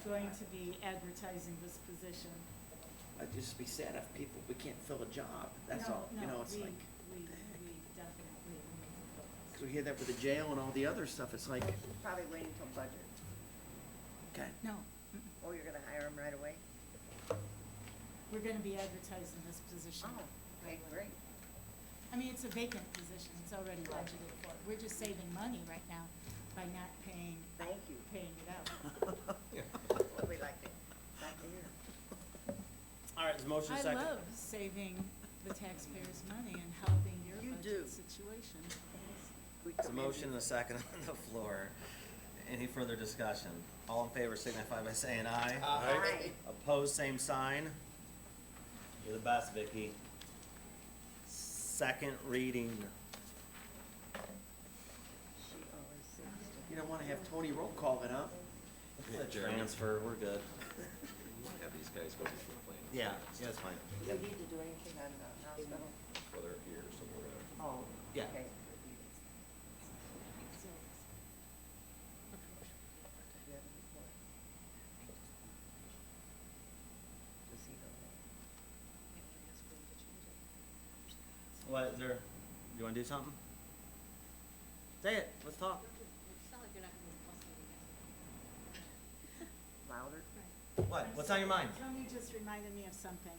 going to be advertising this position. I'd just be sad if people, we can't fill a job, that's No, all, you no, know, it's we- like, We definitely need to. cause we hear that with the jail and all the other stuff, it's like, Probably waiting till budget. okay. No, Oh, you're gonna hire them right away? we're gonna be advertising this position. Oh, okay, great. I mean, it's a vacant position, it's already budgeted for. We're just saving money right now by not paying Thank you. it out. That's what we like to hear. All right, there's a motion I second. love saving the taxpayers' money and helping your You do. budget situation. We There's a commend motion you. and a second on the floor. Any further discussion? All in favor signify by saying aye. Aye. Opposed, same sign. You're the best, Vicky. Second reading. She always seems to. You don't wanna have Tony roll call it, huh? Yeah, Jeremy. Transfer, we're good. Have these guys go before the planning. Yeah, yeah, that's fine. Do we need to do anything on the hospital? Well, they're here, so we're gonna. Oh, Yeah. okay. Do you have a report? Does he know that? What, is there, you wanna do something? Say it, let's talk. Louder? What, what's on your mind? Tony just reminded me of something.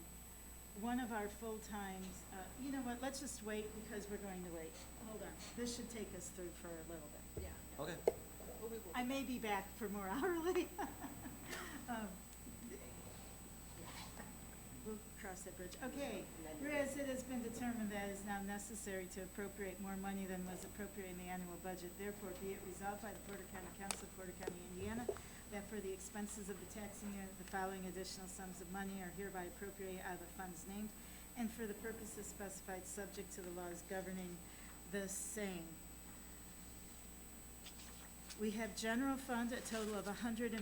One of our full-times, you know what, let's just wait because we're going to wait. Hold on, this should take us through for a little bit. Yeah. Okay. I may be back for more hourly. We'll cross that bridge. Okay, whereas it has been determined that it is now necessary to appropriate more money than was appropriated in the annual budget, therefore be it resolved by the Porter County Council of Porter County, Indiana, that for the expenses of the taxing unit, the following additional sums of money are hereby appropriated out of the funds named, and for the purposes specified, subject to the laws governing the same. We have general fund, a total of $158,651.20.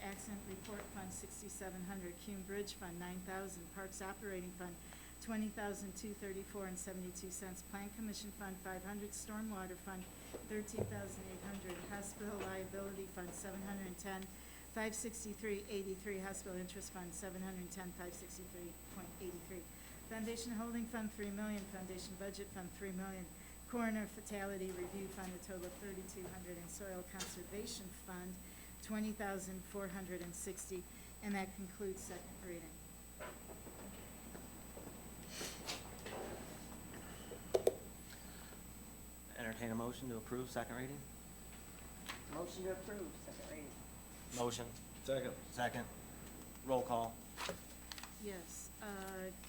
Accident report fund, $6,700. Cume Bridge fund, $9,000. Parks operating fund, $20,234.72. Plan commission fund, $500. Stormwater fund, $13,800. Hospital liability fund, $710. $563.83. Hospital interest fund, $710. $563.83. Foundation holding fund, $3 million. Foundation budget fund, $3 million. Coroner fatality review fund, a total of $3,200, and soil conservation fund, $20,460, and that concludes second reading. Entertain a motion to approve second reading? Motion to approve, second reading. Motion. Second. Second. Roll call. Yes,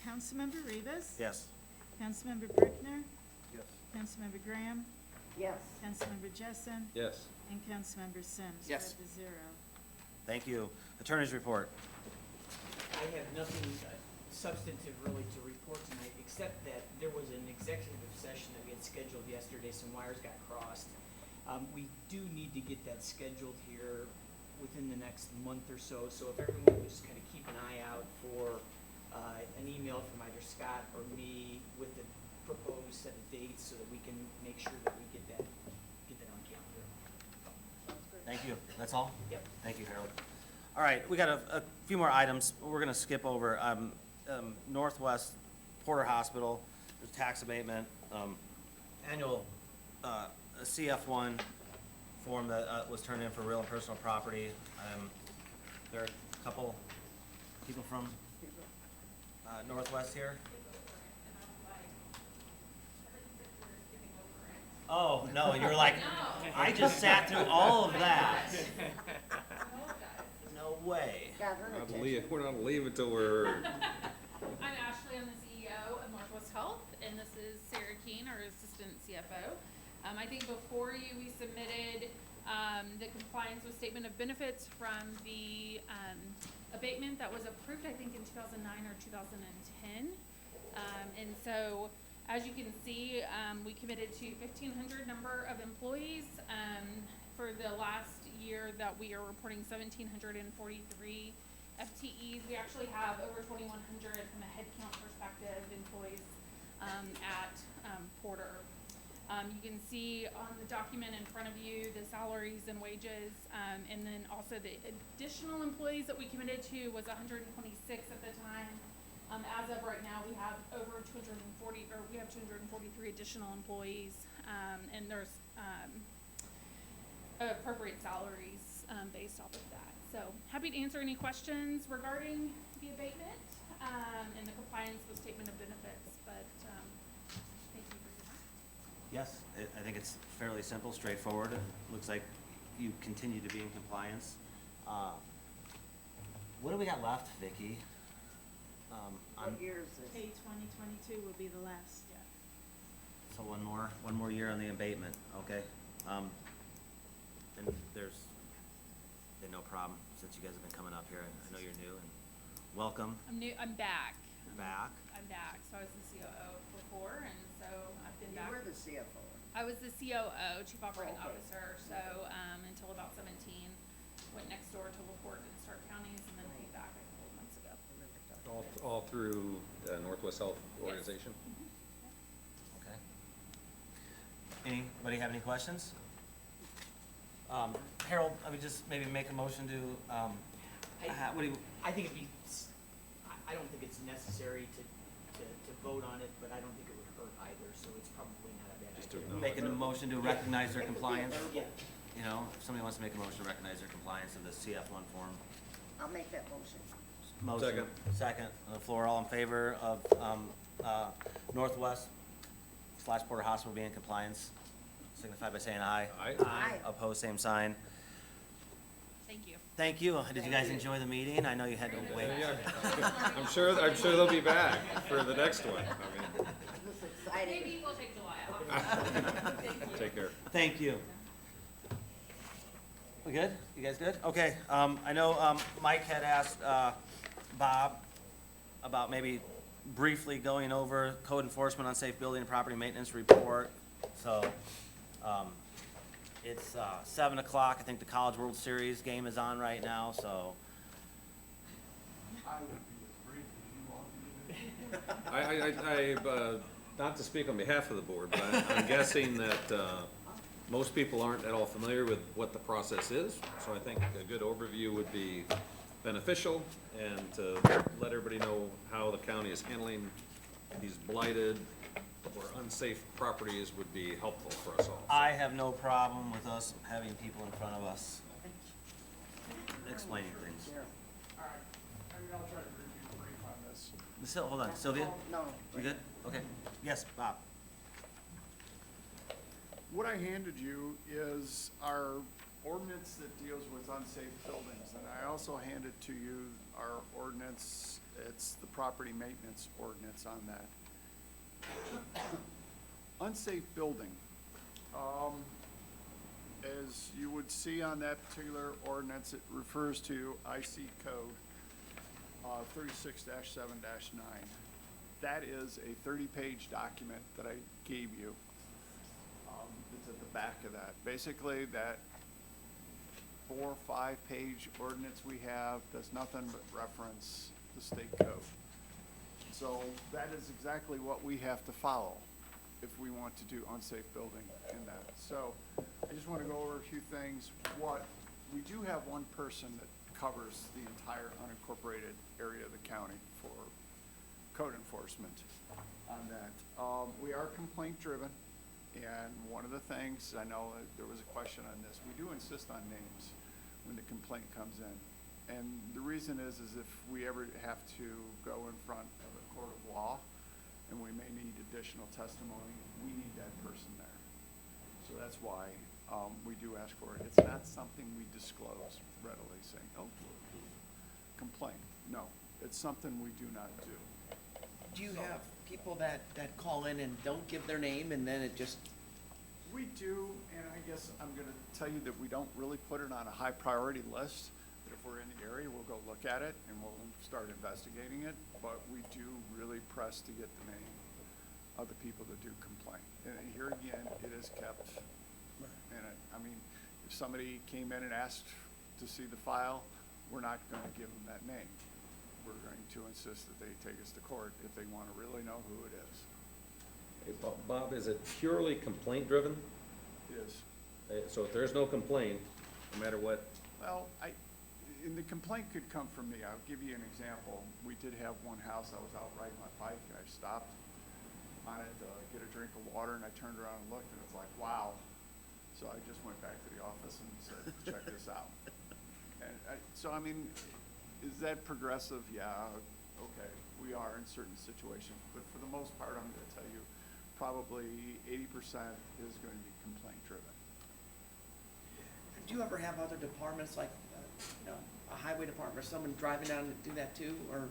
Councilmember Rivas? Yes. Councilmember Brickner? Yes. Councilmember Graham? Yes. Councilmember Jessen? Yes. And Councilmember Sims? Yes. 5-0. Thank you. Attorney's report. I have nothing substantive really to report tonight, except that there was an executive session that we had scheduled yesterday, some wires got crossed. We do need to get that scheduled here within the next month or so, so if everyone would just kind of keep an eye out for an email from either Scott or me with the proposed set of dates, so that we can make sure that we get that on calendar. Thank you. That's all? Yep. Thank you, Harold. All right, we got a few more items we're gonna skip over. Northwest Porter Hospital, there's tax abatement, annual, CF1 form that was turned in for real and personal property. There are a couple people from Northwest here. Oh, no, you're like, I just sat through all of that. No way. Got her attention. We're not leaving until we're heard. I'm Ashley, I'm the CEO of Northwest Health, and this is Sarah Keene, our Assistant CFO. I think before you, we submitted the compliance with statement of benefits from the abatement that was approved, I think, in 2009 or 2010. And so, as you can see, we committed to 1,500 number of employees. For the last year that we are reporting 1,743 FTEs. We actually have over 2,100 from a headcount perspective employees at Porter. You can see on the document in front of you, the salaries and wages, and then also the additional employees that we committed to was 126 at the time. As of right now, we have over 240, or we have 243 additional employees, and there's, appropriate salaries, based off of that. So, happy to answer any questions regarding the abatement, and the compliance with statement of benefits, but, thank you for your time. Yes, I think it's fairly simple, straightforward. It looks like you continue to be in compliance. What do we got left, Vicky? What year is this? A 2022 will be the last, yeah. So one more year on the abatement, okay? And there's been no problem since you guys have been coming up here. I know you're new, and welcome. I'm back. You're back. I'm back, so I was the COO before, and so I've been You back. were the CFO. I was the COO, Chief Operating Okay. Officer, so, until about 17, went next door to LaPorte and Stark counties, and then came back a couple of months ago. All through Northwest Health Organization? Okay. Anybody have any questions? Harold, I would just maybe make a motion to, what do you, I think it'd be, I don't think it's necessary to vote on it, but I don't think it would hurt either, so it's probably not a bad Just to idea. acknowledge making a motion to recognize their compliance? Yeah. You know, if somebody wants to make a motion to recognize their compliance of the CF1 form. I'll make that motion. Motion. Second on the floor, all in favor of, Northwest/Porter Hospital being in compliance, signify by saying aye. Aye. Aye. Opposed, same sign. Thank you. Thank you. Did you guys enjoy the meeting? I know you had to wait. Yeah. I'm sure they'll be back for the next one. I mean, This is exciting. Maybe we'll take July off. take care. Thank you. We good? You guys good? Okay, I know, Mike had asked, Bob about maybe briefly going over code enforcement on safe building and property maintenance report. So, it's, 7 o'clock. I think the College World Series game is on right now, so. I would be as brief as you want me to be. Not to speak on behalf of the board, but I'm guessing that most people aren't at all familiar with what the process is. So I think a good overview would be beneficial, and to let everybody know how the county is handling these blighted or unsafe properties would be helpful for us all. I have no problem with us having people in front of us explaining things. Sure. All right, I mean, I'll try to be brief on this. Hold on, Sylvia, No. you good? Okay. Yes, Bob. What I handed you is our ordinance that deals with unsafe buildings, and I also handed to you our ordinance, it's the property maintenance ordinance on that. Unsafe building, as you would see on that particular ordinance, it refers to IC code 36-7-9. That is a 30-page document that I gave you. It's at the back of that. Basically, that 4 or 5-page ordinance we have does nothing but reference the state code. So that is exactly what we have to follow if we want to do unsafe building in that. So I just want to go over a few things. We do have one person that covers the entire unincorporated area of the county for code enforcement on that. We are complaint driven, and one of the things, I know there was a question on this, we do insist on names when the complaint comes in. And the reason is if we ever have to go in front of a court of law and we may need additional testimony, we need that person there. So that's why we do ask for it. It's not something we disclose readily, saying, oh, complaint. No, it's something we do not do. Do you have people that call in and don't give their name and then it just, We do, and I guess I'm gonna tell you that we don't really put it on a high priority list. That if we're in the area, we'll go look at it and we'll start investigating it, but we do really press to get the name of the people that do complain. And here again, it is kept, and I mean, if somebody came in and asked to see the file, we're not gonna give them that name. We're going to insist that they take us to court if they wanna really know who it is. Hey, Bob, is it purely complaint-driven? Is. So if there's no complaint, no matter what, Well, and the complaint could come from me. I'll give you an example. We did have one house, I was out riding my bike, and I stopped on it to get a drink of water, and I turned around and looked, and it's like, wow. So I just went back to the office and said, check this out. And so, I mean, is that progressive? Yeah, okay, we are in certain situations, but for the most part, I'm gonna tell you, probably 80% is going to be complaint-driven. Do you ever have other departments, like, you know, a highway department, or someone driving down to do that too, or?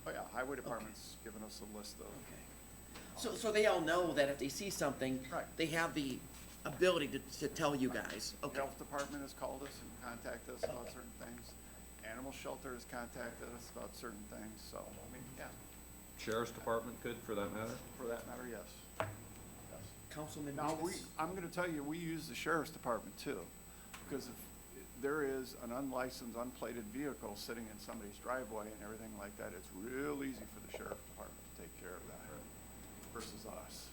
Oh, yeah, highway department's given us a list of. Okay. So they all know that if they see something, Right. they have the ability to tell you guys, okay? Health department has called us and contacted us about certain things. Animal shelter has contacted us about certain things, so, I mean, yeah, sheriff's department could, for that matter? for that matter, yes. Yes. Councilman Now, Davis? I'm gonna tell you, we use the sheriff's department too, because if there is an unlicensed, unplated vehicle sitting in somebody's driveway and everything like that, it's real easy for the sheriff's department to take care of that versus us.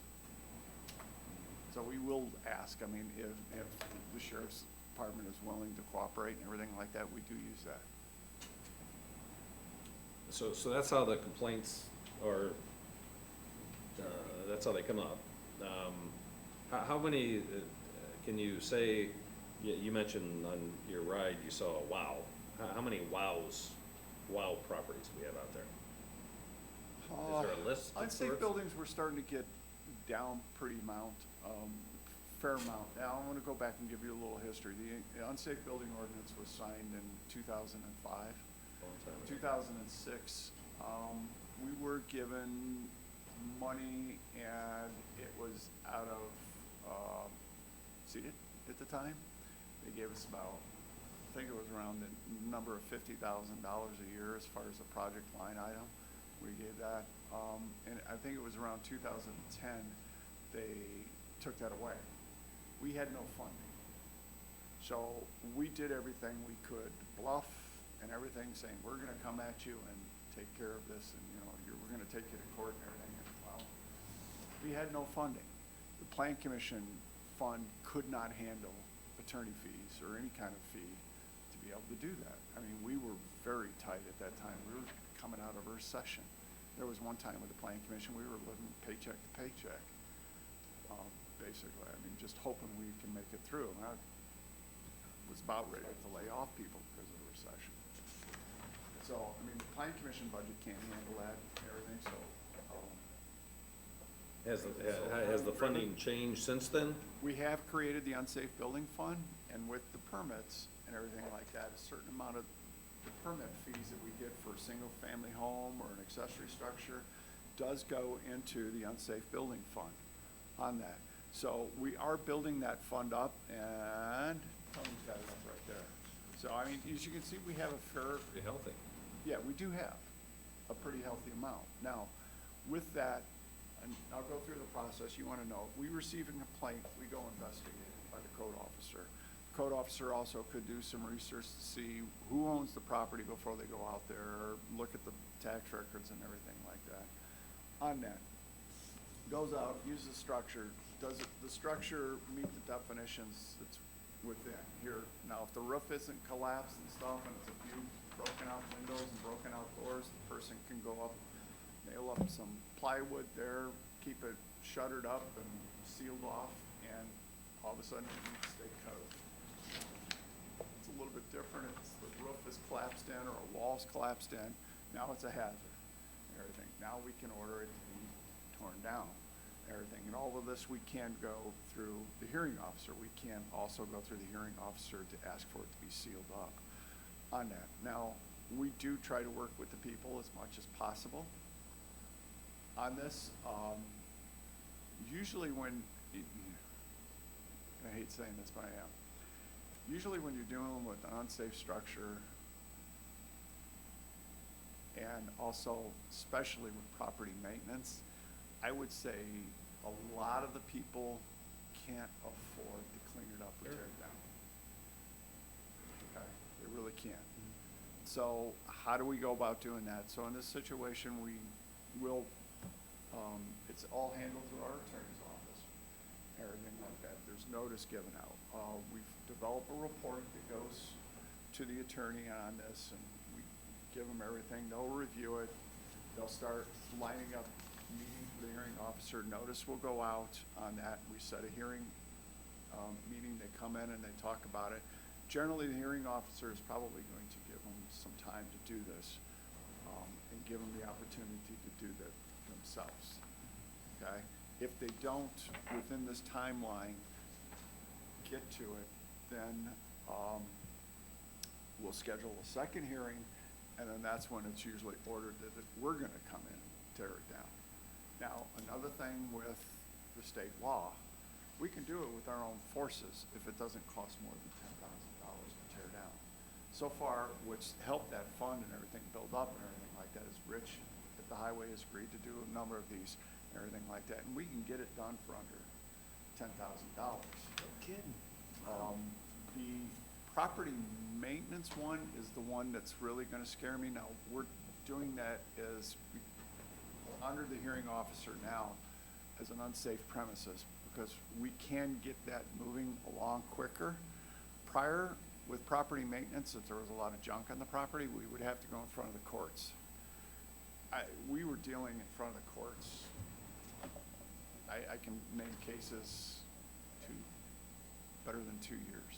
So we will ask, I mean, if the sheriff's department is willing to cooperate and everything like that, we do use that. So that's how the complaints are, that's how they come up. How many, can you say, you mentioned on your ride you saw a wow. How many wow properties do we have out there? Is there a list of Unsafe sorts? buildings, we're starting to get down pretty fair amount. Now, I want to go back and give you a little history. The unsafe building ordinance was signed in 2005. Long time ago. 2006, we were given money, and it was out of seated at the time. They gave us about, I think it was around the number of $50,000 a year as far as the project line item. We gave that, and I think it was around 2010, they took that away. We had no funding. So we did everything we could, bluff and everything, saying, we're gonna come at you and take care of this, and, you know, we're gonna take you to court and everything, and well, we had no funding. The Plan Commission fund could not handle attorney fees or any kind of fee to be able to do that. I mean, we were very tight at that time. We were coming out of a recession. There was one time with the Plan Commission, we were living paycheck to paycheck, basically. I mean, just hoping we can make it through. And I was about ready to lay off people because of the recession. So, I mean, the Plan Commission budget can't handle that and everything, so. Has the funding changed since then? We have created the unsafe building fund, and with the permits and everything like that, a certain amount of the permit fees that we get for a single-family home or an accessory structure does go into the unsafe building fund on that. So we are building that fund up, and Tony's got it up right there. So, I mean, as you can see, we have a fair. Pretty healthy. Yeah, we do have a pretty healthy amount. Now, with that, and I'll go through the process, you wanna know, we receive a complaint, we go investigate it by the code officer. Code officer also could do some research to see who owns the property before they go out there, look at the tax records and everything like that. On that, goes out, uses the structure, does the structure meet the definitions that's within here? Now, if the roof isn't collapsed and stuff, and it's a few broken out windows and broken out doors, the person can go up, nail up some plywood there, keep it shuttered up and sealed off, and all of a sudden it meets state code. It's a little bit different if the roof is collapsed in or a wall's collapsed in. Now it's a hazard and everything. Now we can order it to be torn down, everything. And all of this, we can go through the hearing officer. We can also go through the hearing officer to ask for it to be sealed up on that. Now, we do try to work with the people as much as possible on this. Usually when, I hate saying this, but I am. Usually when you're dealing with an unsafe structure, and also especially with property maintenance, I would say a lot of the people can't afford to clean it up or tear it down. Okay, they really can't. So how do we go about doing that? So in this situation, we will, it's all handled through our attorney's office. notice given out. We've developed a report that goes to the attorney on this, and we give them everything. They'll review it. They'll start lining up meetings for the hearing officer. Notice will go out on that. We set a hearing meeting. They come in and they talk about it. Generally, the hearing officer is probably going to give them some time to do this, and give them the opportunity to do that themselves, okay? If they don't, within this timeline, get to it, then we'll schedule a second hearing, and then that's when it's usually ordered that we're gonna come in and tear it down. Now, another thing with the state law, we can do it with our own forces if it doesn't cost more than $10,000 to tear down. So far, what's helped that fund and everything build up and everything like that is Rich at the highway has agreed to do a number of these and everything like that, and we can get it done for under $10,000. No kidding. The property maintenance one is the one that's really gonna scare me. Now, we're doing that as, under the hearing officer now, as an unsafe premises, because we can get that moving along quicker. Prior, with property maintenance, if there was a lot of junk on the property, we would have to go in front of the courts. We were dealing in front of the courts. I can name cases better than 2 years.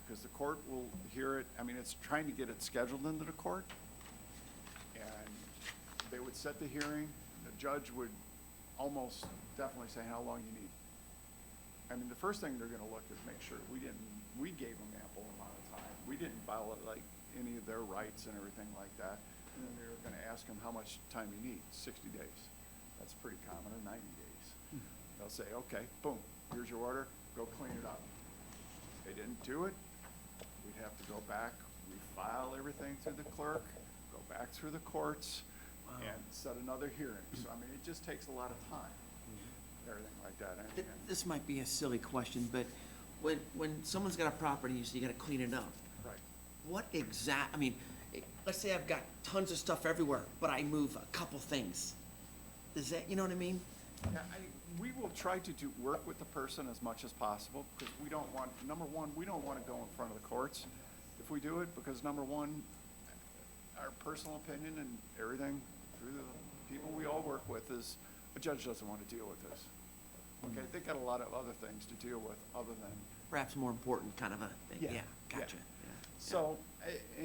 Because the court will hear it, I mean, it's trying to get it scheduled into the court. And they would set the hearing, the judge would almost definitely say how long you need. I mean, the first thing they're gonna look is make sure we gave them ample amount of time. We didn't violate any of their rights and everything like that. And then they were gonna ask them how much time you need, 60 days. That's pretty common, or 90 days. They'll say, okay, boom, here's your order, go clean it up. They didn't do it, we'd have to go back, refile everything through the clerk, go back through the courts, and set another hearing. So, I mean, it just takes a lot of time, everything like that. This might be a silly question, but when someone's got a property, you say you gotta clean it up. Right. What I mean, let's say I've got tons of stuff everywhere, but I move a couple things. Is that, you know what I mean? Yeah, we will try to work with the person as much as possible, because we don't want, number one, we don't wanna go in front of the courts if we do it, because number one, our personal opinion and everything through the people we all work with is, a judge doesn't wanna deal with this. Okay, they got a lot of other things to deal with other than. Perhaps more important kind of a thing, yeah, gotcha. Yeah. So,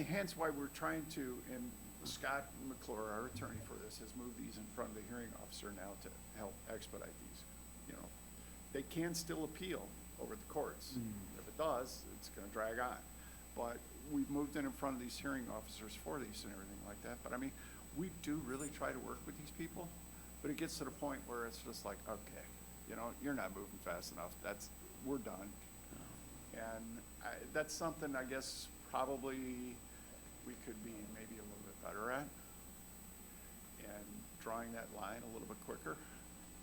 hence why we're trying to, and Scott McClure, our attorney for this, has moved these in front of the hearing officer now to help expedite these. You know, they can still appeal over the courts. If it does, it's gonna drag on. But we've moved it in front of these hearing officers for these and everything like that. But I mean, we do really try to work with these people, but it gets to the point where it's just like, okay, you know, you're not moving fast enough. We're done. And that's something I guess probably we could be maybe a little bit better at. And drawing that line a little bit quicker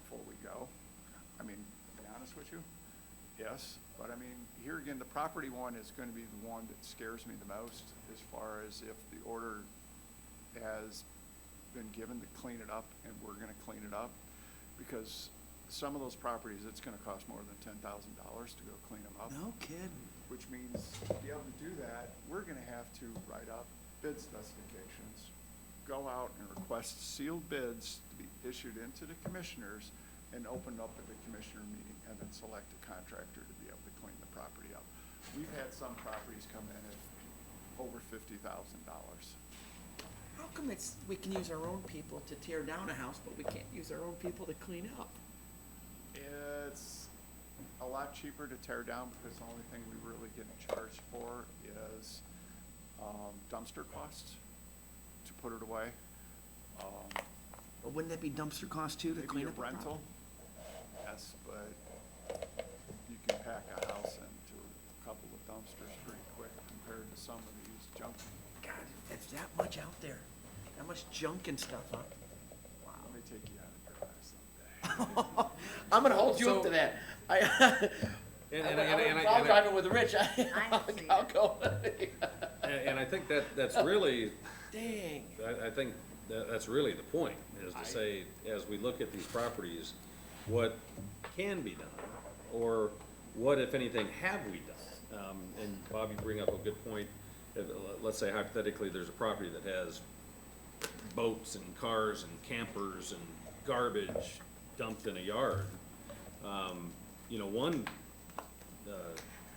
before we go. I mean, to be honest with you, yes. But I mean, here again, the property one is gonna be the one that scares me the most, as far as if the order has been given to clean it up and we're gonna clean it up. Because some of those properties, it's gonna cost more than $10,000 to go clean them up. No kidding. Which means to be able to do that, we're gonna have to write up bid specifications, go out and request sealed bids to be issued into the commissioners and open up at the commissioner meeting, and then select a contractor to be able to clean the property up. We've had some properties come in at over $50,000. How come we can use our own people to tear down a house, but we can't use our own people to clean up? It's a lot cheaper to tear down, because the only thing we really get charged for is dumpster costs to put it away. But wouldn't that be dumpster cost too, to clean up Maybe a a rental, yes, but you can pack a house into a couple of dumpsters pretty quick compared to some of these junk. God, there's that much out there, that much junk and stuff, huh? Wow. Let me take you out of drive someday. I'm gonna hold you up to that. I'm driving with Rich. I'll go. And I think that's really, Dang. I think that's really the point, is to say, as we look at these properties, what can be done, or what, if anything, have we done? And Bob, you bring up a good point. Let's say hypothetically, there's a property that has boats and cars and campers and garbage dumped in a yard. You know, one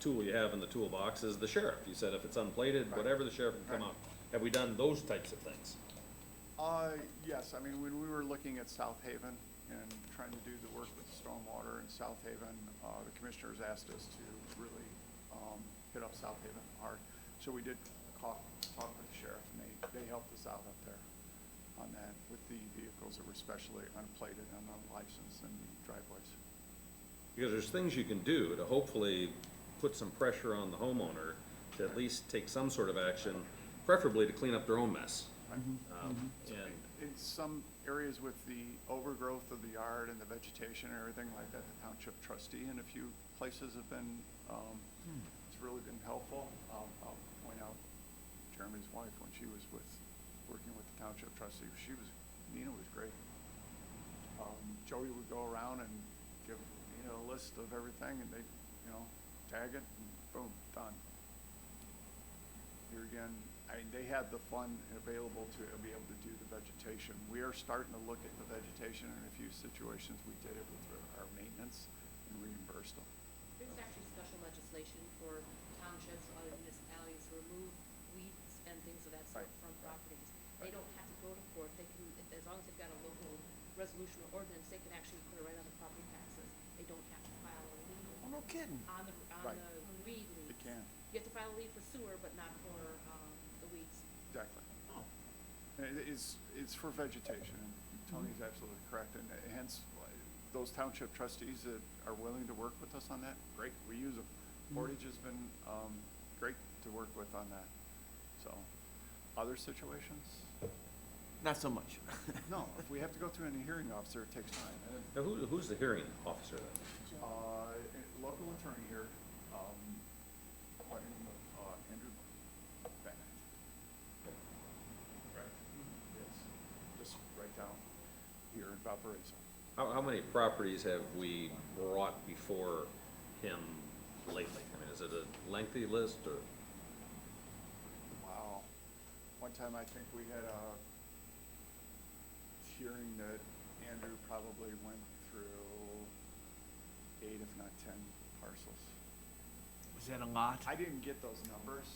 tool you have in the toolbox is the sheriff. You said if it's unplated, whatever, the sheriff can come out. Have we done those types of things? Yes, I mean, when we were looking at South Haven and trying to do the work with stormwater in South Haven, the commissioners asked us to really hit up South Haven hard. So we did talk with the sheriff, and they helped us out up there on that with the vehicles that were specially unplated and unlicensed in the driveways. Because there's things you can do to hopefully put some pressure on the homeowner to at least take some sort of action, preferably to clean up their own mess. And In some areas with the overgrowth of the yard and the vegetation and everything like that, the township trustee in a few places have been, it's really been helpful. I'll point out Jeremy's wife, when she was working with the township trustee, Nina was great. Joey would go around and give Nina a list of everything, and they, tag it, and boom, done. Here again, they had the fund available to be able to do the vegetation. We are starting to look at the vegetation. In a few situations, we did it with our maintenance and reimbursed them. There's actually special legislation for townships or other municipalities to remove weeds and things of that sort from properties. They don't have to go to court. They can, as long as they've got a local resolution or ordinance, they can actually put it right on the property taxes. They don't have to file a lien. Oh, no kidding. On the weed leaves. They can. You have to file a lien for sewer, but not for, the weeds. Exactly. And it's for vegetation, and Tony's absolutely correct, and hence, those township trustees that are willing to work with us on that, great, we use them. Portage has been, great to work with on that, so. Other situations? Not so much. No, if we have to go through a hearing officer, it takes time. Now, who's the hearing officer then? Local attorney here, by the name of Andrew Bennett. Right. It's just right down here in Valparaiso. How many properties have we brought before him lately? I mean, is it a lengthy list or? Wow. One time I think we had a hearing that Andrew probably went through 8, if not 10 parcels. Was that a lot? I didn't get those numbers,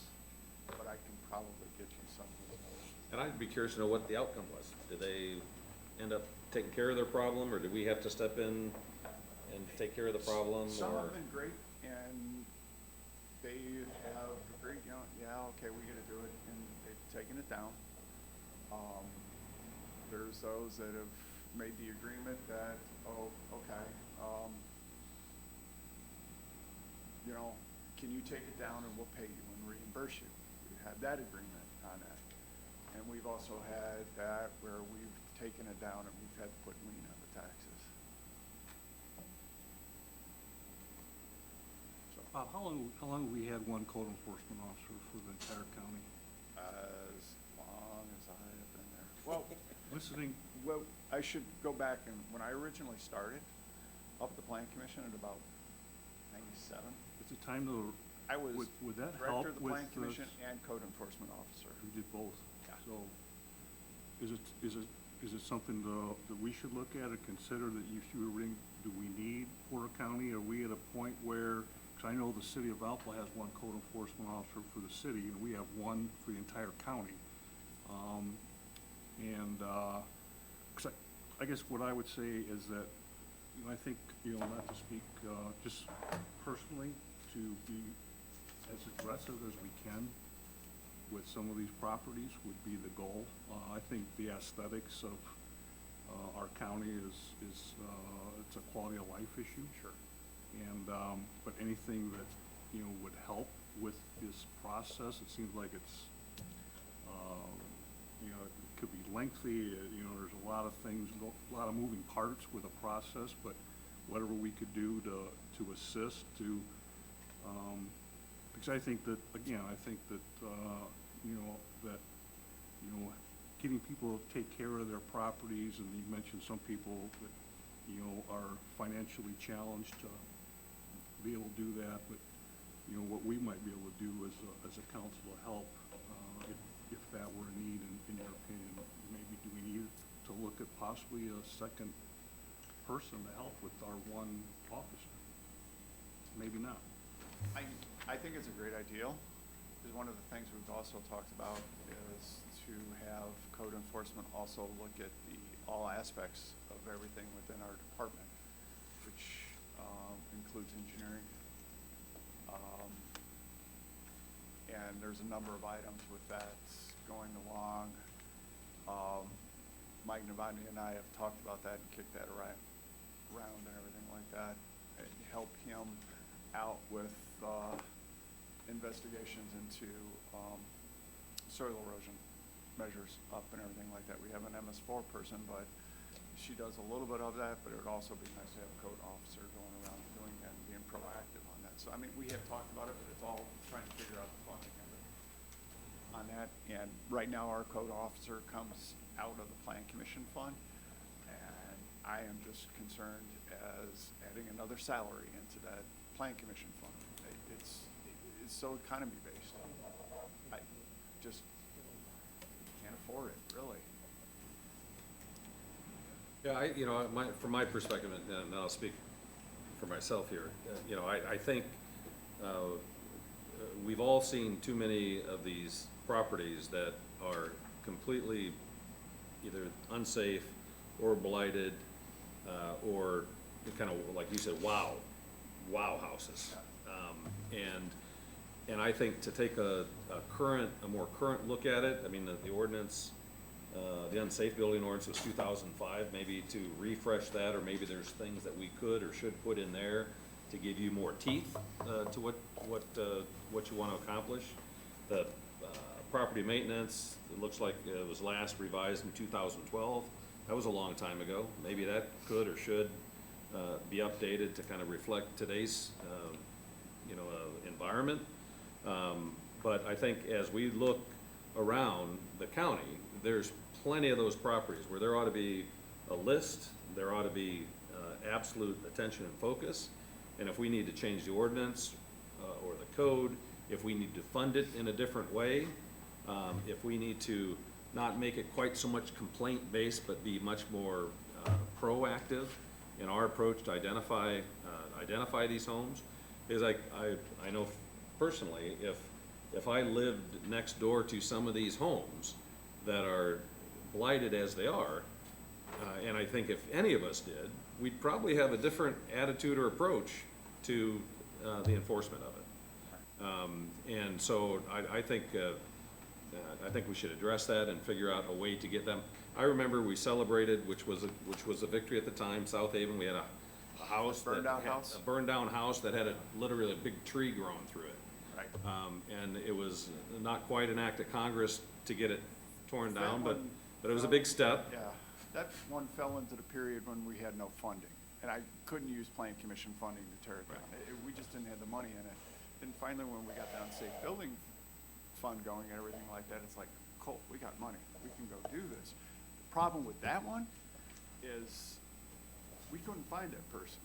but I can probably get you some of those numbers. And I'd be curious to know what the outcome was. Did they end up taking care of their problem, or did we have to step in and take care of the problem? Some or? have been great, and they have agreed, okay, we gotta do it, and they've taken it down. There's those that have made the agreement that, okay, can you take it down and we'll pay you and reimburse you? We had that agreement on that. And we've also had that where we've taken it down and we've had to put lien on the taxes. So, Bob, how long have we had one code enforcement officer for the entire county? as long as I have been there. Well, Listening, well, I should go back, and when I originally started up at the Plan Commission at about 97, is it time to, I was would that help director of the with Plan the- Commission and code enforcement officer. you did both? Yeah. So, is it something that we should look at or consider that do we need Porter County? Are we at a point where, because I know the city of Valpo has one code enforcement officer for the city, and we have one for the entire county. Cause I guess what I would say is that, I think, not to speak, just personally, to be as aggressive as we can with some of these properties would be the goal. I think the aesthetics of, our county is, it's a quality of life issue. Sure. And, but anything that, would help with this process, it seems like it's, it could be lengthy, there's a lot of things, a lot of moving parts with a process, but whatever we could do to assist, because I think that, again, getting people to take care of their properties, and you mentioned some people that, are financially challenged. be able to do that, but, you know, what we might be able to do as a council to help, if that were a need in your opinion, maybe do we need to look at possibly a second person to help with our one officer? Maybe not. I think it's a great idea, because one of the things we've also talked about is to have code enforcement also look at all aspects of everything within our department, which includes engineering. And there's a number of items with that going along. Mike Novotny and I have talked about that and kicked that around and everything like that, and help him out with investigations into soil erosion measures up and everything like that. We have an MS4 person, but she does a little bit of that, but it would also be nice to have a code officer going around doing that and being proactive on that. So, I mean, we have talked about it, but it's all trying to figure out the funding of it on that. And right now, our code officer comes out of the Plan Commission Fund, and I am just concerned as adding another salary into that Plan Commission Fund. It's so economy-based. I just can't afford it, really. Yeah, from my perspective, and I'll speak for myself here, I think we've all seen too many of these properties that are completely either unsafe or blighted, or kind of, like you said, wow houses. And I think to take a more current look at it, I mean, the ordinance, the unsafe building ordinance was 2005, maybe to refresh that, or maybe there's things that we could or should put in there to give you more teeth to what you want to accomplish. The property maintenance, it looks like it was last revised in 2012. That was a long time ago. Maybe that could or should be updated to kind of reflect today's environment. But I think as we look around the county, there's plenty of those properties where there ought to be a list, there ought to be absolute attention and focus. And if we need to change the ordinance or the code, if we need to fund it in a different way, if we need to not make it quite so much complaint-based, but be much more proactive in our approach to identify these homes, is I know personally, if I lived next door to some of these homes that are blighted as they are, and I think if any of us did, we'd probably have a different attitude or approach to the enforcement of it. And so I think we should address that and figure out a way to get them. I remember we celebrated, which was a victory at the time, South Haven. We had a house Burned down house? a burned down house that had literally a big tree growing through it. Right. And it was not quite an act of Congress to get it torn That down, but one it was a big step. Yeah, that one fell into the period when we had no funding, and I couldn't use Plan Commission funding to tear it down. We just didn't have the money in it. Then finally, when we got the unsafe building fund going and everything like that, it's like, cool, we got money, we can go do this. The problem with that one is we couldn't find that person.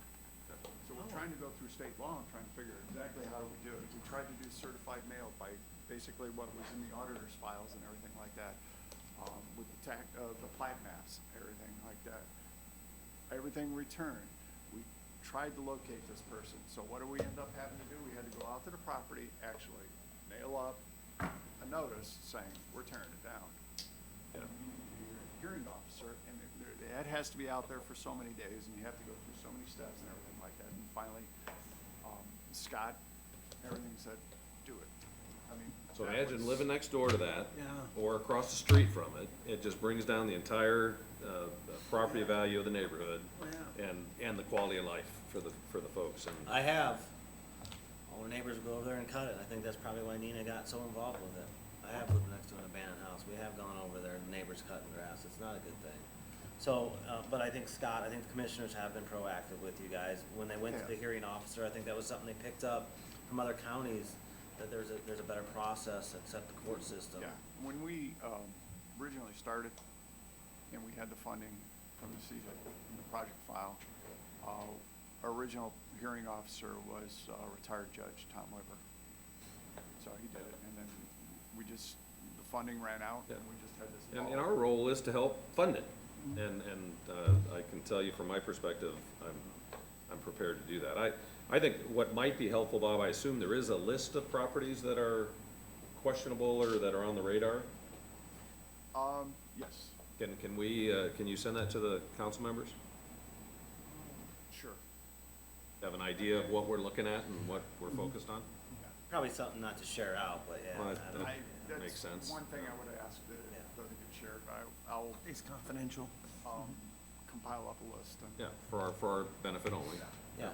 So we're trying to go through state law and trying to figure exactly how do we do it. We tried to do certified mail by basically what was in the auditor's files and everything like that, with the plat maps, everything like that. Everything returned. We tried to locate this person. So what do we end up having to do? We had to go out to the property, actually nail up a notice saying, we're tearing it down. Get a hearing officer, and that has to be out there for so many days, and you have to go through so many steps and everything like that. And finally, Scott, everything said, do it. I mean. So that imagine was- living next door to that, Yeah. or across the street from it. It just brings down the entire property value of the neighborhood and the quality of life for the folks. And I have. All the neighbors go over there and cut it. I think that's probably why Nina got so involved with it. I have lived next to an abandoned house. We have gone over there and neighbors cutting grass. It's not a good thing. So, but I think Scott, I think the commissioners have been proactive with you guys. When they went to the hearing officer, I think that was something they picked up from other counties, that there's a better process that set the court system. Yeah, when we originally started and we had the funding from the CJ, from the project file, original hearing officer was retired Judge Tom Weber. So he did it, and then the funding ran out, and we just had this. And our role is to help fund it. And I can tell you from my perspective, I'm prepared to do that. I think what might be helpful, Bob, I assume there is a list of properties that are questionable or that are on the radar? Yes. Can you send that to the council members? Sure. Have an idea of what we're looking at and what we're focused on? Probably something not to share out, but yeah. Well, I don't- that makes sense. One thing I would ask that Yeah. it doesn't get shared, I'll It's confidential. compile up a list and. Yeah, for our benefit only. Yeah,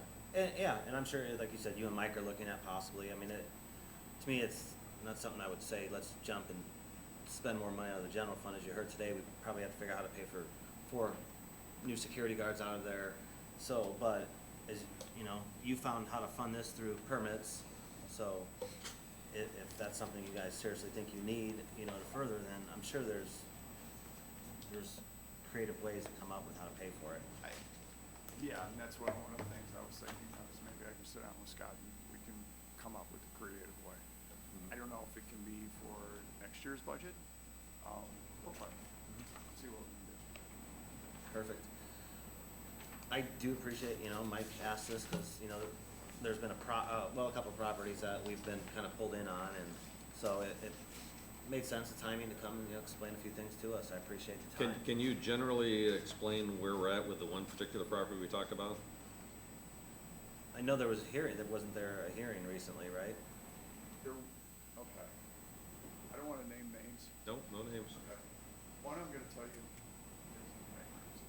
and I'm sure, like you said, you and Mike are looking at possibly, I mean, to me, it's not something I would say, let's jump and spend more money out of the general fund. As you heard today, we probably have to figure out how to pay for 4 new security guards out of there. So, but, as, you know, you found how to fund this through permits, so if that's something you guys seriously think you need, you know, to further, then I'm sure there's creative ways to come up with how to pay for it. Yeah, and that's one of the things I was thinking of, is maybe I can sit down with Scott and we can come up with a creative way. I don't know if it can be for next year's budget. We'll try. See what we can do. Perfect. I do appreciate, you know, Mike asked this, because, you know, there's been a couple of properties that we've been kind of pulled in on, and so it made sense, the timing to come and, you know, explain a few things to us. I appreciate the time. Can you generally explain where we're at with the one particular property we talked about? I know there was a hearing, wasn't there a hearing recently, right? Okay. I don't wanna name names. No names. Okay. One I'm gonna tell you is in bankruptcy.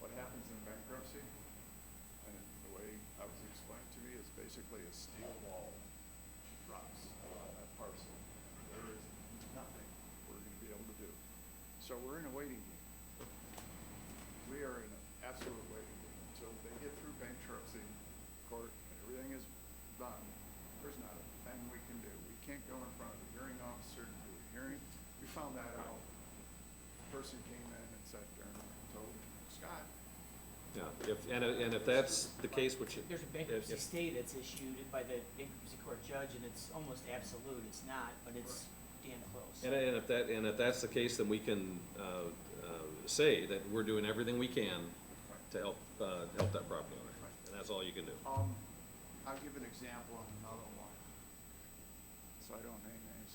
What happens in bankruptcy, and the way I was explained to me, is basically a steel wall drops on that parcel. There is nothing we're gonna be able to do. So we're in a waiting game. We are in an absolute waiting game until they get through bankruptcy court and everything is done. There's not a thing we can do. We can't go in front of the hearing officer to do a hearing. We found that out. Person came in and sat there and told Scott. Yeah, if that's the case, which. There's a bankruptcy stay that's issued by the bankruptcy court judge, and it's almost absolute. It's not, but it's damn close. And if that's the case, then we can say that we're doing everything we can to help that property owner, and that's all you can do. I'll give an example on another one, so I don't name names.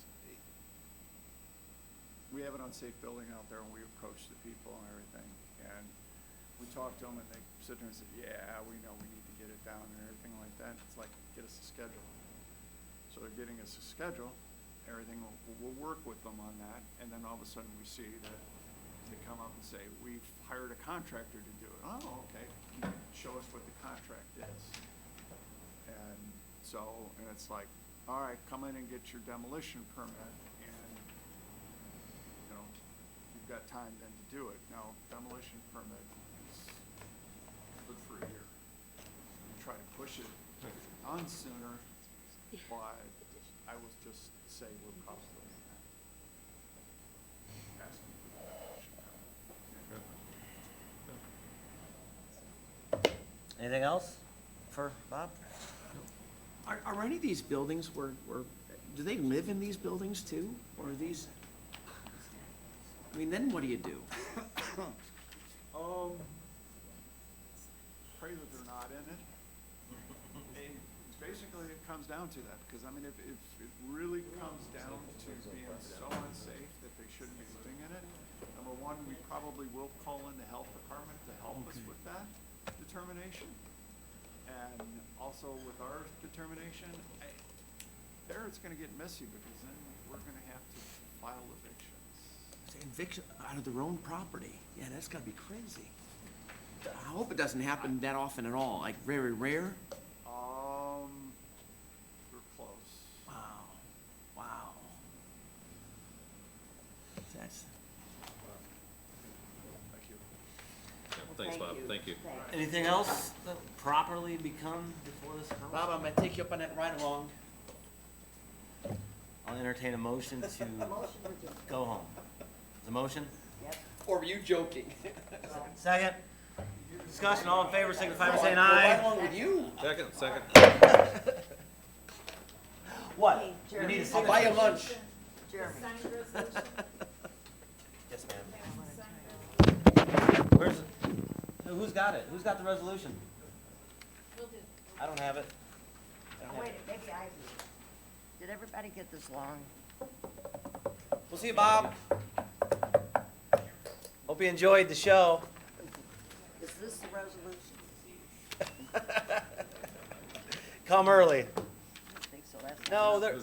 We have an unsafe building out there, and we approach the people and everything, and we talk to them, and they sit there and say, yeah, we know we need to get it down and everything like that. It's like, get us a schedule. So they're getting us a schedule, everything, we'll work with them on that, and then all of a sudden we see that they come up and say, we've hired a contractor to do it. Oh, okay, can you show us what the contract is? And so, and it's like, all right, come in and get your demolition permit, and, you know, you've got time then to do it. Now, demolition permit is good for a year. We try to push it on sooner, but I will just say we're probably asking for the demolition permit. Anything else for Bob? Are any of these buildings do they live in these buildings too? Or are these, I mean, then what do you do? Pray that they're not in it. And basically, it comes down to that, because I mean, if it really comes down to being so unsafe that they shouldn't be living in it, number one, we probably will call in the health department to help us with that determination. And also with our determination, there it's gonna get messy, because then we're gonna have to file evictions. Eviction out of their own property. Yeah, that's gotta be crazy. I hope it doesn't happen that often at all, like very rare. We're close. Wow. That's, Thank you. Thanks, Bob, thank you. Anything else that properly become before this comes? Bob, I'm gonna take you up on that ride along. I'll entertain a motion to go home. The motion? Or were you joking? Second? Discussion, all in favor, signify by saying Well, right aye. along with you. Second. What? Hey, You Jeremy. need a I'll buy you signature. lunch. Jeremy. Yes, ma'am. Who's got it? Who's got the resolution? I don't have it. Oh, wait, maybe I do. Did everybody get this long? We'll see you, Bob. Hope you enjoyed the show. Is this the resolution? Come early. I don't think so, that's. No, there,